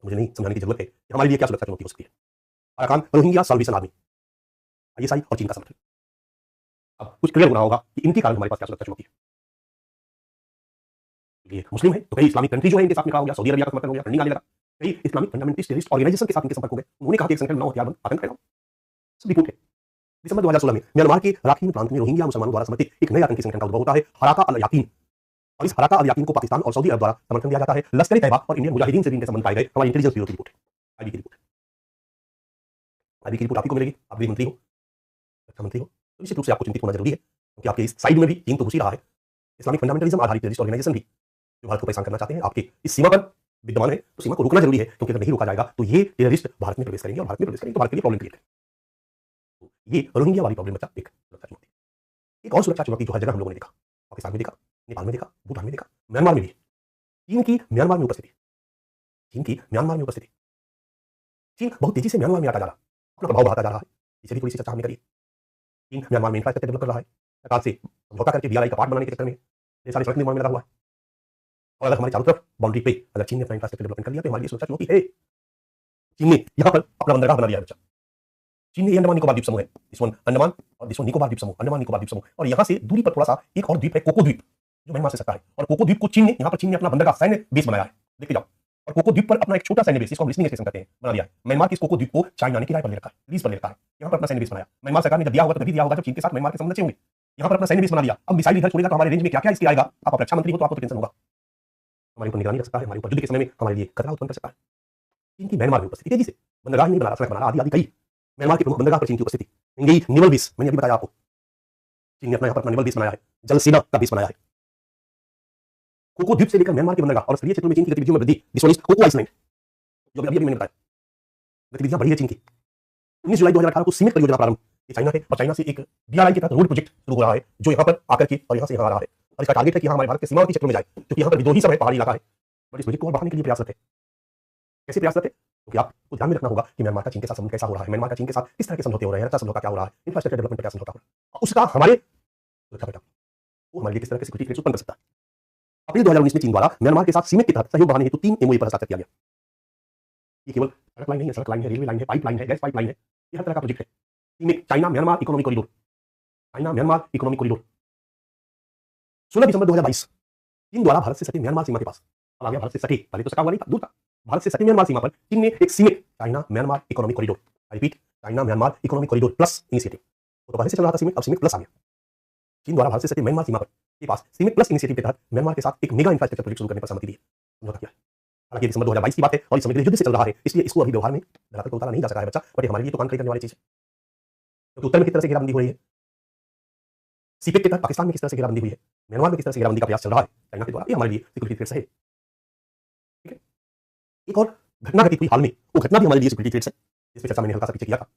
मुझे नहीं समझाने की जरूरत है कि हमारे लिए क्या सुरक्षा चुनौती हो सकती है। Arakan Rohingya Salvation Army, ISI और चीन का समर्थन। अब कुछ क्लियर होना होगा कि इनके कारण हमारे पास क्या सुरक्षा चुनौती है। ये मुस्लिम है तो कई इस्लामिक कंट्री जो है इनके साथ में कहा हो गया, सऊदी अरबिया का समर्थन हो गया, ट्रेनिंग आने लगा, कई इस्लामिक फंडामेंटलिस्ट टेररिस्ट ऑर्गेनाइजेशन के साथ इनके संपर्क हो गए। उन्होंने कहा कि एक संगठन बनाओ, हथियारबंद आतंक फैलाओ। सब रिपोर्ट है। दिसंबर 2016 में म्यांमार के राखीन प्रांत में रोहिंग्या मुसलमानों द्वारा समर्थित एक नए आतंकी संगठन का उद्भव होता है, हराका अल याकीन। और इस हराका अल याकीन को पाकिस्तान और सऊदी अरब द्वारा समर्थन दिया जाता है। लश्कर तैयबा और इंडियन मुजाहिदीन से भी इनके संबंध पाए गए। हमारी इंटेलिजेंस ब्यूरो की रिपोर्ट है, आईबी की रिपोर्ट। आईबी की रिपोर्ट आपको मिलेगी, आप गृह मंत्री हो, रक्षा मंत्री हो, तो निश्चित रूप से आपको चिंतित होना जरूरी है, क्योंकि आपके इस साइड में भी चीन तो घुस ही रहा है। इस्लामिक फंडामेंटलिज्म आधारित टेररिस्ट ऑर्गेनाइजेशन भी जो भारत को परेशान करना चाहते हैं आपके इस सीमा पर विद्यमान है, तो सीमा को रोकना जरूरी है, क्योंकि अगर नहीं रोका जाएगा तो ये टेररिस्ट भारत में प्रवेश करेंगे, और भारत में प्रवेश करेंगे तो भारत के लिए प्रॉब्लम क्रिएट है। तो ये रोहिंग्या वाली प्रॉब्लम बचा एक सुरक्षा चुनौती। एक और सुरक्षा चुनौती जो हर जगह हम लोगों ने देखा, पाकिस्तान में देखा, नेपाल में देखा, भूटान में देखा, म्यांमार में भी, चीन की म्यांमार में उपस्थिति। चीन की म्यांमार में उपस्थिति। चीन बहुत तेजी से म्यांमार में आता जा रहा है, अपना प्रभाव बढ़ाता जा रहा है। इसे भी थोड़ी सी चर्चा हमने करी। चीन म्यांमार में इंफ्रास्ट्रक्चर डेवलप कर रहा है, सरकार से समझौता करके BRI का पार्ट बनाने के चक्कर में ये सारे सड़क निर्माण में लगा हुआ है। और अगर हमारे चारों तरफ बाउंड्री पे अगर चीन ने अपना इंफ्रास्ट्रक्चर डेवलपमेंट कर लिया तो हमारे लिए सुरक्षा चुनौती है। चीन ने यहाँ पर अपना बंदरगाह बना लिया है बच्चा। चीन ने अंडमान निकोबार द्वीप समूह है, दिस वन अंडमान और दिस वन निकोबार द्वीप समूह, अंडमान निकोबार द्वीप समूह, और यहाँ से दूरी पर थोड़ा सा एक और द्वीप है, कोको द्वीप, जो म्यांमार से सकता है। और कोको द्वीप को चीन ने, यहाँ पर चीन ने अपना बंदरगाह सैन्य बेस बनाया है, देखते जाओ। और कोको द्वीप पर अपना एक छोटा सैन्य बेस, जिसको हम लिसनिंग स्टेशन कहते हैं, बना दिया है। म्यांमार की इस कोको द्वीप को चाइना ने किराए पर ले रखा है, लीज पर ले रखा है, यहाँ पर अपना सैन्य बेस बनाया। म्यांमार सरकार ने जब दिया होगा तो तभी दिया होगा जब चीन के साथ म्यांमार के संबंध अच्छे होंगे। यहाँ पर अपना सैन्य बेस बना दिया। अब मिसाइल इधर छोड़ेगा तो हमारे रेंज में क्या क्या इसके आएगा। आप रक्षा मंत्री हो तो आपको टेंशन होगा, हमारे ऊपर निगरानी रख सकता है, हमारे ऊपर युद्ध के समय में हमारे लिए खतरा उत्पन्न कर सकता है। चीन की म्यांमार में उपस्थिति तेजी से बंदरगाह नहीं बना रहा, सड़क बना रहा, आदि आदि कई म्यांमार के प्रमुख बंदरगाह पर चीन की उपस्थिति। इंगेई नेवल बेस, मैंने अभी बताया आपको, चीन ने अपना यहाँ पर अपना नेवल बेस बनाया है, जल सेना का बेस बनाया है। कोको द्वीप से लेकर म्यांमार के बंदरगाह और स्थलीय क्षेत्रों में चीन की गतिविधियों में वृद्धि। This one is Coco island, जो अभी मैंने बताया, गतिविधियां बढ़ी है चीन की। 19 जुलाई 2018 को सीमित परियोजना प्रारंभ, ये चाइना है, और चाइना से एक बीआरआई के तहत रोड प्रोजेक्ट शुरू हो रहा है, जो यहाँ पर आकर के और यहाँ से यहाँ आ रहा है। और इसका टारगेट है कि यहाँ हमारे भारत के सीमावर्ती क्षेत्रों में जाए, क्योंकि यहाँ पर विद्रोही सब है, पहाड़ी इलाका है। बट इस प्रोजेक्ट को और बढ़ाने के लिए प्रयासरत है। कैसे प्रयासरत है? क्योंकि आपको ध्यान में रखना होगा कि म्यांमार का चीन के साथ संबंध कैसा हो रहा है, म्यांमार का चीन के साथ किस तरह के समझौते हो रहे हैं, रक्षा समझौता क्या हो रहा है, इंफ्रास्ट्रक्चर डेवलपमेंट क्या समझौता हो रहा है, उसका हमारे सुरक्षा बेटा वो हमारे लिए किस तरह के सिक्योरिटी थ्रेट्स उत्पन्न कर सकता है। अप्रैल 2019 में चीन द्वारा म्यांमार के साथ सीमित के तहत सहयोग बढ़ाने हेतु 3 एमओयू पर हस्ताक्षर किया गया। ये केवल सड़क लाइन नहीं है, सड़क लाइन है, रेलवे लाइन है, पाइप लाइन है, गैस पाइप लाइन है, ये हर तरह का प्रोजेक्ट है। सीमित China Myanmar economic corridor, China Myanmar economic corridor 16 दिसंबर 2022 चीन द्वारा भारत से सटे म्यांमार सीमा के पास, अब आ गया भारत से सटे, पहले तो सटा हुआ नहीं था, दूर था, भारत से सटे म्यांमार सीमा पर चीन ने एक सीमित China Myanmar economic corridor, I repeat, China Myanmar economic corridor plus initiative, तो पहले से चल रहा था सीमित, अब सीमित प्लस आ गया। चीन द्वारा भारत से सटे म्यांमार सीमा पर के पास सीमित प्लस इनिशिएटिव के तहत म्यांमार के साथ एक मेगा इंफ्रास्ट्रक्चर प्रोजेक्ट शुरू करने पर सहमति दी है, समझौता किया है। हालांकि दिसंबर 2022 की बात है और इस समय के लिए युद्ध से चल रहा है, इसलिए इसको अभी व्यवहार में धरातल पर उतारा नहीं जा सका है बच्चा, बट हमारे लिए तो काम करने वाली चीज है। क्योंकि उत्तर में किस तरह से घेराबंदी हो रही है, सीपेक के तहत पाकिस्तान में किस तरह से घेराबंदी हुई है, म्यांमार में किस तरह से घेराबंदी का प्रयास चल रहा है चाइना के द्वारा, ये हमारे लिए सिक्योरिटी थ्रेट्स है। ठीक है, एक और घटना घटित हुई हाल में, वो घटना भी हमारे लिए सिक्योरिटी थ्रेट्स है, जिसमें चर्चा मैंने हल्का सा पीछे किया था,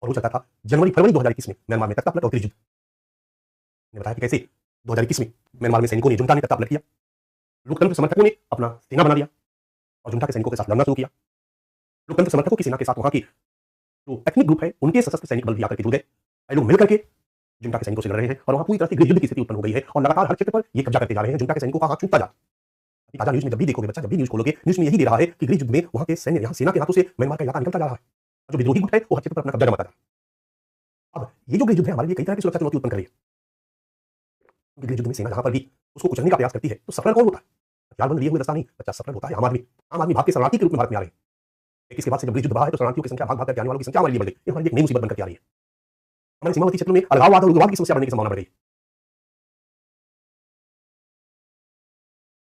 और वो चलता था जनवरी-फरवरी 2021 में म्यांमार में तख्तापलट और गृह युद्ध। मैंने बताया कि कैसे 2021 में म्यांमार में सैनिकों ने जुंटा ने तख्तापलट किया, लोकतंत्र समर्थकों ने अपना सेना बना दिया और जुंटा के सैनिकों के साथ लड़ना शुरू किया। लोकतंत्र समर्थकों की सेना के साथ वहां की जो एथनिक ग्रुप है उनके सशस्त्र सैनिक बल भी आकर के जुड़ गए, लोग मिलकर के जुंटा के सैनिकों से लड़ रहे हैं और वहां पूरी तरह से गृह युद्ध की स्थिति उत्पन्न हो गई है और लगातार हर क्षेत्र पर ये कब्जा करते जा रहे हैं, जुंटा के सैनिकों का हाथ छूटता जा रहा है। ताजा न्यूज में जब भी देखोगे बच्चा, जब भी न्यूज खोलोगे, न्यूज में यही दे रहा है कि गृह युद्ध में वहां के सैन्य, यहाँ सेना के हाथों से म्यांमार का इलाका निकलता जा रहा है, जो विद्रोही गुट है वो हर क्षेत्र पर अपना कब्जा जमाता जा रहा है। अब ये जो गृह युद्ध है हमारे लिए कई तरह की सुरक्षा चुनौती उत्पन्न कर रही है। गृह युद्ध में सेना जहां पर भी उसको कुचलने का प्रयास करती है तो सफल कौन होता है? हथियारबंद लिए हुए दस्ता नहीं, बच्चा सफल होता है आम आदमी। आम आदमी भाग के शरणार्थी के रूप में भारत में आ रहे हैं। इसके बाद से जब गृह युद्ध बढ़ा है तो शरणार्थियों की संख्या, भाग भाग करके आने वालों की संख्या हमारे लिए बढ़ गई, ये हमारे लिए एक नई मुसीबत बनकर के आ रही है। हमारे सीमावर्ती क्षेत्रों में अलगाववाद और उग्रवाद की समस्या बढ़ने की संभावना बढ़ गई।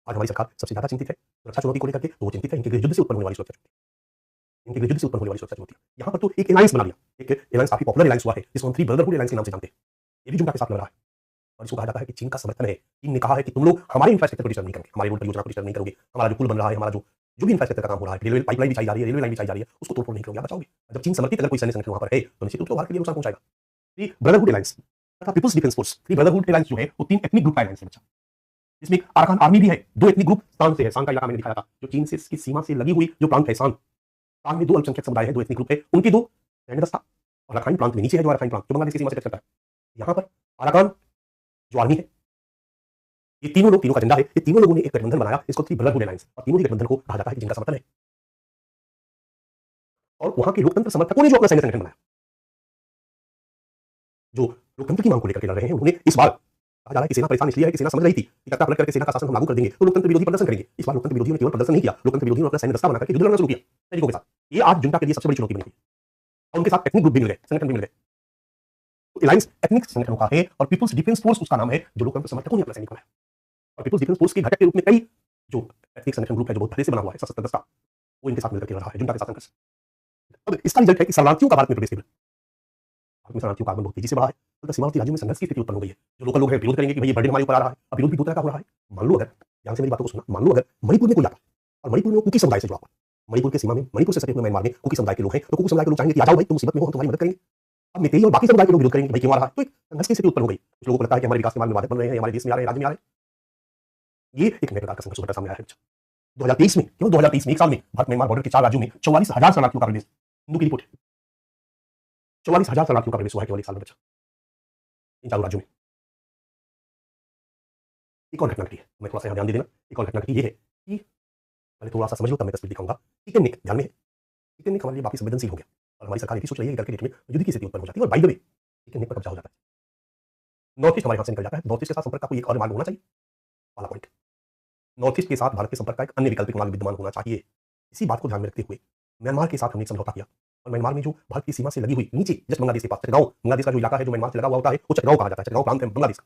आज हमारी सरकार सबसे ज्यादा चिंतित है सुरक्षा चुनौती को लेकर के, तो वो चिंतित है इनके गृह युद्ध से उत्पन्न होने वाली सुरक्षा चुनौती, इनके गृह युद्ध से उत्पन्न होने वाली सुरक्षा चुनौती। यहाँ पर तो एक एलायंस बना लिया, एक एलायंस काफी पॉपुलर एलायंस हुआ है, जिसको हम थ्री ब्रदरहुड एलायंस के नाम से जानते हैं। ये भी जुंटा के साथ लड़ रहा है और इसको कहा जाता है कि चीन का समर्थन है। चीन ने कहा है कि तुम लोग हमारे इंफ्रास्ट्रक्चर को डिस्टर्ब नहीं करोगे, हमारी रोड परियोजना को डिस्टर्ब नहीं करोगे, हमारा जो पुल बन रहा है, हमारा जो भी इंफ्रास्ट्रक्चर का काम हो रहा है, रेलवे पाइपलाइन बिछाई जा रही है, रेलवे लाइन बिछाई जा रही है, उसको तोड़फोड़ नहीं करोगे, आप बचाओगे। जब चीन समर्थित अगर कोई सैन्य संगठन वहां पर है तो निश्चित रूप से भारत के लिए नुकसान पहुंचाएगा। थ्री ब्रदरहुड एलायंस तथा people's defence force, three brotherhood alliance जो है वो 3 एथनिक ग्रुप का एलायंस है बच्चा, जिसमें अराकान आर्मी भी है। 2 एथनिक ग्रुप शान से है, शान का इलाका मैंने दिखाया था, जो चीन से इसकी सीमा से लगी हुई जो प्रांत है शान में 2 अल्पसंख्यक समुदाय है, 2 एथनिक ग्रुप है, उनके 2 सैन्य दस्ता और राखाइन प्रांत में नीचे है जो राखाइन प्रांत जो बांग्लादेश की सीमा से टच करता है। यहाँ पर अराकान जो आर्मी है, ये तीनों लोग, तीनों का झंडा है, ये तीनों लोगों ने एक गठबंधन बनाया, इसको थ्री ब्रदरहुड एलायंस, और तीनों ही गठबंधन को कहा जाता है कि जिनका समर्थन है। और वहां के लोकतंत्र समर्थकों ने जो अपना सैन्य संगठन बनाया, जो लोकतंत्र की मांग को लेकर के लड़ रहे हैं, उन्होंने इस बार कहा जा रहा है कि सेना परेशान इसलिए है कि सेना समझ रही थी कि तख्तापलट करके सेना का शासन हम लागू कर देंगे तो लोकतंत्र विरोधी प्रदर्शन करेंगे। इस बार लोकतंत्र विरोधियों ने केवल प्रदर्शन नहीं किया, लोकतंत्र विरोधियों ने अपना सैन्य दस्ता बनाकर युद्ध लड़ना शुरू किया सैनिकों के साथ। ये आज जुंटा के लिए सबसे बड़ी चुनौती बनी हुई है और उनके साथ एथनिक ग्रुप भी मिल गए, संगठन भी मिल गए। एलायंस एथनिक संगठनों का है और पीपल्स डिफेंस फोर्स उसका नाम है, जो लोकतंत्र समर्थकों ने अपना सैनिक बनाया। और पीपल्स डिफेंस फोर्स के घटक के रूप में कई जो एथनिक संगठन ग्रुप है जो बहुत पहले से बना हुआ है सशस्त्र दस्ता, वो इनके साथ मिलकर लड़ रहा है जुंटा के साथ संघर्ष। अब इसका रिजल्ट है कि शरणार्थियों का भारत में प्रवेश केवल शरणार्थियों का आगमन बहुत तेजी से बढ़ा है, तो सीमावर्ती राज्यों में संघर्ष की स्थिति उत्पन्न हो गई है। जो लोकल लोग हैं विरोध करेंगे कि भाई ये बर्डन हमारे ऊपर आ रहा है। अब विरोध भी दो तरह का हो रहा है। मान लो अगर, ध्यान से मेरी बातों को सुनना, मान लो अगर मणिपुर में कोई आता है और मणिपुर में कुकी समुदाय से जुड़ा हुआ, मणिपुर के सीमा में, मणिपुर से सटे हुए म्यांमार में कुकी समुदाय के लोग हैं, तो कुकी समुदाय के लोग चाहेंगे कि आ जाओ भाई, तुम मुसीबत में हो, हम तुम्हारी मदद करेंगे। अब मेतेई और बाकी समुदाय के लोग विरोध करेंगे भाई क्यों आ रहा है, तो एक संघर्ष की स्थिति उत्पन्न हो गई। कुछ लोगों को लगता है कि हमारे विकास के मार्ग में बाधित बन रहे हैं, हमारे देश में आ रहे हैं, राज्य में आ रहे हैं। ये एक नए प्रकार का संघर्ष उभरकर सामने आया है। 2023 में, केवल 2023 में, एक साल में भारत म्यांमार बॉर्डर के 4 राज्यों में 44,000 शरणार्थियों का प्रवेश, हिंदू की रिपोर्ट है, 44,000 शरणार्थियों का प्रवेश हुआ है केवल एक साल में बच्चा इन 4 राज्यों में। एक और घटना घटी है, मैं थोड़ा सा यहाँ ध्यान दे देना। एक और घटना घटी ये है कि पहले थोड़ा सा समझ लो तब मैं तस्वीर दिखाऊंगा। टिकनिक ध्यान में है, टिकनिक हमारे लिए बाकी संवेदनशील हो गया और हमारी सरकार ये सोच रही है कि कल के डेट में युद्ध की स्थिति उत्पन्न हो जाती है और बाय द वे टिकनिक पर कब्जा हो जाता है। नॉर्थ ईस्ट हमारे यहाँ से निकल जाता है, नॉर्थ ईस्ट के साथ संपर्क का कोई एक और मार्ग होना चाहिए, पहला पॉइंट। नॉर्थ ईस्ट के साथ भारत के संपर्क का एक अन्य वैकल्पिक मार्ग विद्यमान होना चाहिए। इसी बात को ध्यान में रखते हुए म्यांमार के साथ हमने एक समझौता किया, और म्यांमार में जो भारत की सीमा से लगी हुई नीचे जस्ट बांग्लादेश के पास चटगांव, बांग्लादेश का जो इलाका है जो म्यांमार से लगा हुआ होता है वो चटगांव कहा जाता है, चटगांव प्रांत है बांग्लादेश का।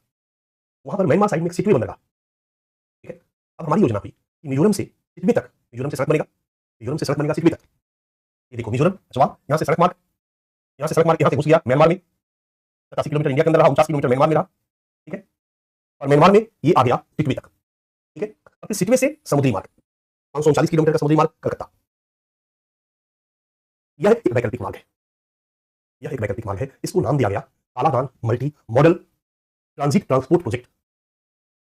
वहां पर म्यांमार साइड में एक सिटवे बन लगा, ठीक है। अब हमारी योजना हुई कि मिजोरम से सिटवे तक, मिजोरम से सड़क बनेगा, मिजोरम से सड़क बनेगा सिटवे तक। ये देखो मिजोरम अचवा, यहाँ से सड़क मार्ग, यहाँ से सड़क मार्ग यहाँ से घुस गया म्यांमार में, 87 किलोमीटर इंडिया के अंदर रहा, 49 किलोमीटर म्यांमार में रहा, ठीक है। और म्यांमार में ये आ गया सिटवे तक, ठीक है। अब फिर सिटवे से समुद्री मार्ग 539 किलोमीटर का समुद्री मार्ग कलकत्ता। यह एक वैकल्पिक मार्ग है, यह एक वैकल्पिक मार्ग है। इसको नाम दिया गया Kaladan multi modal transit transport project.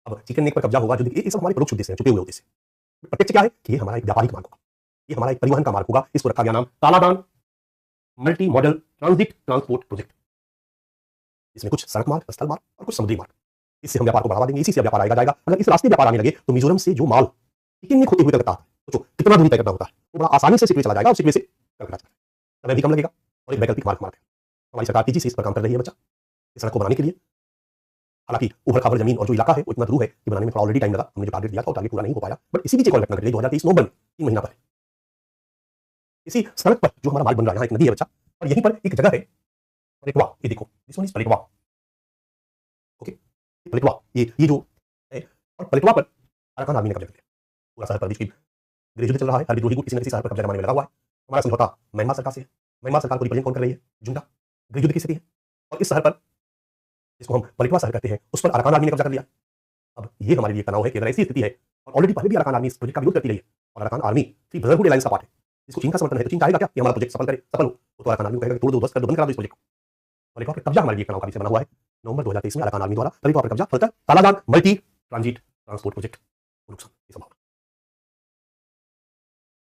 अब चिकन नेक पर कब्जा होगा, जो ये सब हमारे परोक्ष उद्देश्य हैं, छुपे हुए उद्देश्य। प्रत्यक्ष क्या है कि ये हमारा एक व्यापारिक मार्ग होगा, ये हमारा एक परिवहन का मार्ग होगा। इसको रखा गया नाम Kaladan multi modal transit transport project. इसमें कुछ सड़क मार्ग, स्थल मार्ग और कुछ समुद्री मार्ग। इससे हम व्यापार को बढ़ावा देंगे, इसी से व्यापार आएगा जाएगा। अगर इस रास्ते व्यापार आने लगे तो मिजोरम से जो माल चिकन नेक होते हुए कलकत्ता आता है, सोचो कितना दूरी तय करना होता है, वो बड़ा आसानी से सिटवे चला जाएगा और सिटवे से कलकत्ता चला जाएगा, समय भी कम लगेगा और एक वैकल्पिक मार्ग है। हमारी सरकार तेजी से इस पर काम कर रही है बच्चा, इस सड़क को बनाने के लिए। हालांकि उभर खाबर जमीन और जो इलाका है वो इतना ध्रुव है कि बनाने में ऑलरेडी टाइम लगा, हमने जो टारगेट दिया था वो टारगेट पूरा नहीं हो पाया। बट इसी बीच एक और घटना घटी 2023 नवंबर 3 महीना पहले। इसी सड़क पर जो हमारा मार्ग बन रहा है, यहाँ एक नदी है बच्चा, और यहीं पर एक जगह है पलेटवा। ये देखो दिस वन इज पलेटवा, ओके। पलेटवा ये जो है, और पलेटवा पर अराकान आर्मी ने कब्जा कर लिया। पूरा शहर पर बीच की ग्रेजुएट चल रहा है, हर विद्रोही गुट किसी न किसी शहर पर कब्जा जमाने में लगा हुआ है। हमारा समझौता म्यांमार सरकार से है, म्यांमार सरकार को रिप्रेजेंट कौन कर रही है? जुंटा, ग्रेजुएट की स्थिति है। और इस शहर पर जिसको हम पलेटवा शहर कहते हैं, उस पर अराकान आर्मी ने कब्जा कर लिया। अब ये हमारे लिए तनाव है कि अगर ऐसी स्थिति है, और ऑलरेडी पहले भी अराकान आर्मी इस प्रोजेक्ट का विरोध करती रही है, और Arakan army three brotherhood alliance का पार्ट है, जिसको चीन का समर्थन है, तो चीन चाहेगा क्या कि हमारा प्रोजेक्ट सफल करे, सफल हो, तो अराकान आर्मी को कहेगा कि तोड़ दो, ध्वस्त कर दो, बंद करा दो इस प्रोजेक्ट को। पलेटवा पर कब्जा हमारे लिए तनाव का विषय बना हुआ है। नवंबर 2023 में अराकान आर्मी द्वारा पलेटवा पर कब्जा, फलतः कालाधान मल्टी ट्रांजिट ट्रांसपोर्ट प्रोजेक्ट को नुकसान की संभावना,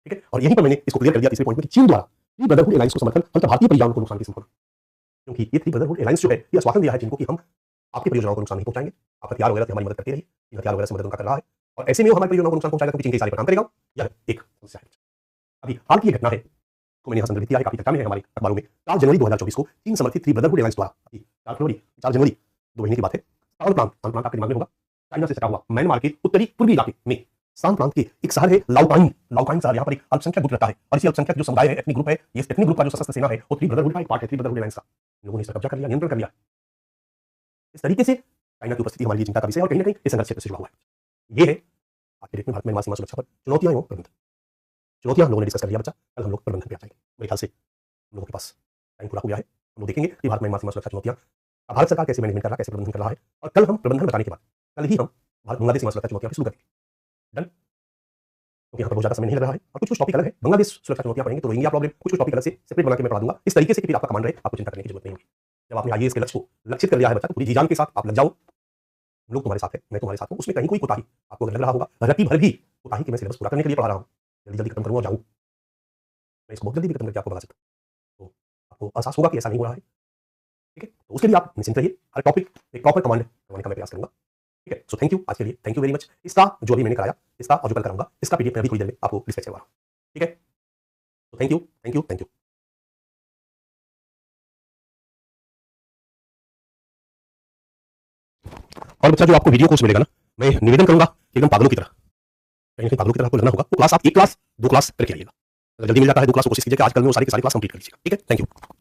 ठीक है। और यहीं पर मैंने इसको क्लियर कर दिया तीसरे पॉइंट में कि चीन द्वारा थ्री ब्रदरहुड एलायंस को समर्थन, फलतः भारतीय परियोजनाओं को नुकसान की संभावना, क्योंकि ये थ्री ब्रदरहुड एलायंस जो है ये आश्वासन दिया है चीन को कि हम आपकी परियोजनाओं को नुकसान नहीं पहुंचाएंगे, आप हथियार वगैरह से हमारी मदद करती रही, हथियार वगैरह से मदद उनका कर रहा है, और ऐसे में वो हमारी परियोजनाओं को नुकसान पहुंचाएगा क्योंकि चीन के इशारे पर काम करेगा। यह एक समस्या है। अभी हाल की घटना है तो मैंने यहाँ संदर्भित किया है, काफी चर्चा में है हमारे अखबारों में। 4 जनवरी 2024 को चीन समर्थित थ्री ब्रदरहुड एलायंस द्वारा 4 जनवरी 2 महीने की बात है, शान प्रांत आपके दिमाग में होगा, चाइना से सटा हुआ म्यांमार के उत्तरी पूर्वी इलाके में शान प्रांत के एक शहर है लाओकाइन। लाओकाइन शहर, यहाँ पर एक अल्पसंख्यक गुट रहता है, और इसी अल्पसंख्यक जो समुदाय है, एथनिक ग्रुप है, ये एथनिक ग्रुप का जो सशस्त्र सेना है वो थ्री ब्रदरहुड का एक पार्ट है, थ्री ब्रदरहुड एलायंस का। लोगों ने इस पर कब्जा कर लिया, नियंत्रण कर लिया। इस तरीके से चाइना की उपस्थिति हमारे लिए चिंता का विषय है, और कहीं ना कहीं इस संघर्ष क्षेत्र से जुड़ा हुआ है। ये है आज के डेट में भारत म्यांमार सीमा सुरक्षा पर चुनौतियां एवं प्रबंधन। चुनौतियां हम लोगों ने डिस्कस कर लिया बच्चा, कल हम लोग प्रबंधन पे आ जाएंगे। मेरे ख्याल से हम लोगों के पास टाइम पूरा हो गया है, हम लोग देखेंगे कि भारत म्यांमार सीमा सुरक्षा चुनौतियां भारत सरकार कैसे मैनेजमेंट कर रहा है, कैसे प्रबंधन कर रहा है, और कल हम प्रबंधन बताने के बाद कल ही हम भारत बांग्लादेश सीमा सुरक्षा चुनौतियां शुरू करेंगे। डन, क्योंकि यहाँ पर बहुत ज्यादा समय नहीं लग रहा है, और कुछ टॉपिक अलग है। बांग्लादेश सुरक्षा चुनौतियां पढ़ेंगे तो रोहिंग्या प्रॉब्लम, कुछ टॉपिक अलग से सेपरेट बना के मैं पढ़ा दूंगा, इस तरीके से कि फिर आपका कमांड रहे, आपको चिंता करने की जरूरत नहीं होगी। जब आपने आईएएस के लक्ष्य को लक्षित कर लिया है बच्चा, तो पूरी जी जान के साथ आप लग जाओ। हम लोग तुम्हारे साथ है, मैं तुम्हारे साथ हूँ, उसमें कहीं कोई कोताही आपको लग रहा होगा, रत्ती भर भी कोताही कि मैं सिलेबस पूरा करने के लिए पढ़ा रहा हूँ, जल्दी जल्दी खत्म करूँगा जाऊँ, मैं इसको बहुत जल्दी खत्म करके आपको बता सकता हूँ, तो आपको एहसास होगा कि ऐसा नहीं हो रहा है, ठीक है। तो उसके लिए आप निश्चिंत रहिए, हर टॉपिक एक प्रॉपर कमांड करवाने का मैं प्रयास करूंगा, ठीक है। सो थैंक यू, आज के लिए थैंक यू वेरी मच। इसका जो अभी मैंने कराया, इसका और जो कल कराऊंगा, इसका पीडीएफ मैं अभी थोड़ी देर में आपको डिस्पैच करवा रहा हूँ, ठीक है। तो thank you thank you thank you. और बच्चा जो आपको वीडियो कोर्स मिलेगा ना, मैं निवेदन करूंगा एकदम पागलों की तरह, कहीं पागलों की तरह आपको लगना होगा, तो क्लास आप 1 क्लास 2 क्लास करके आइएगा। अगर जल्दी मिल जाता है 2 क्लास, कोशिश कीजिए कि आज कल में वो सारी की सारी क्लास कंप्लीट कर लीजिएगा, ठीक है। Thank you.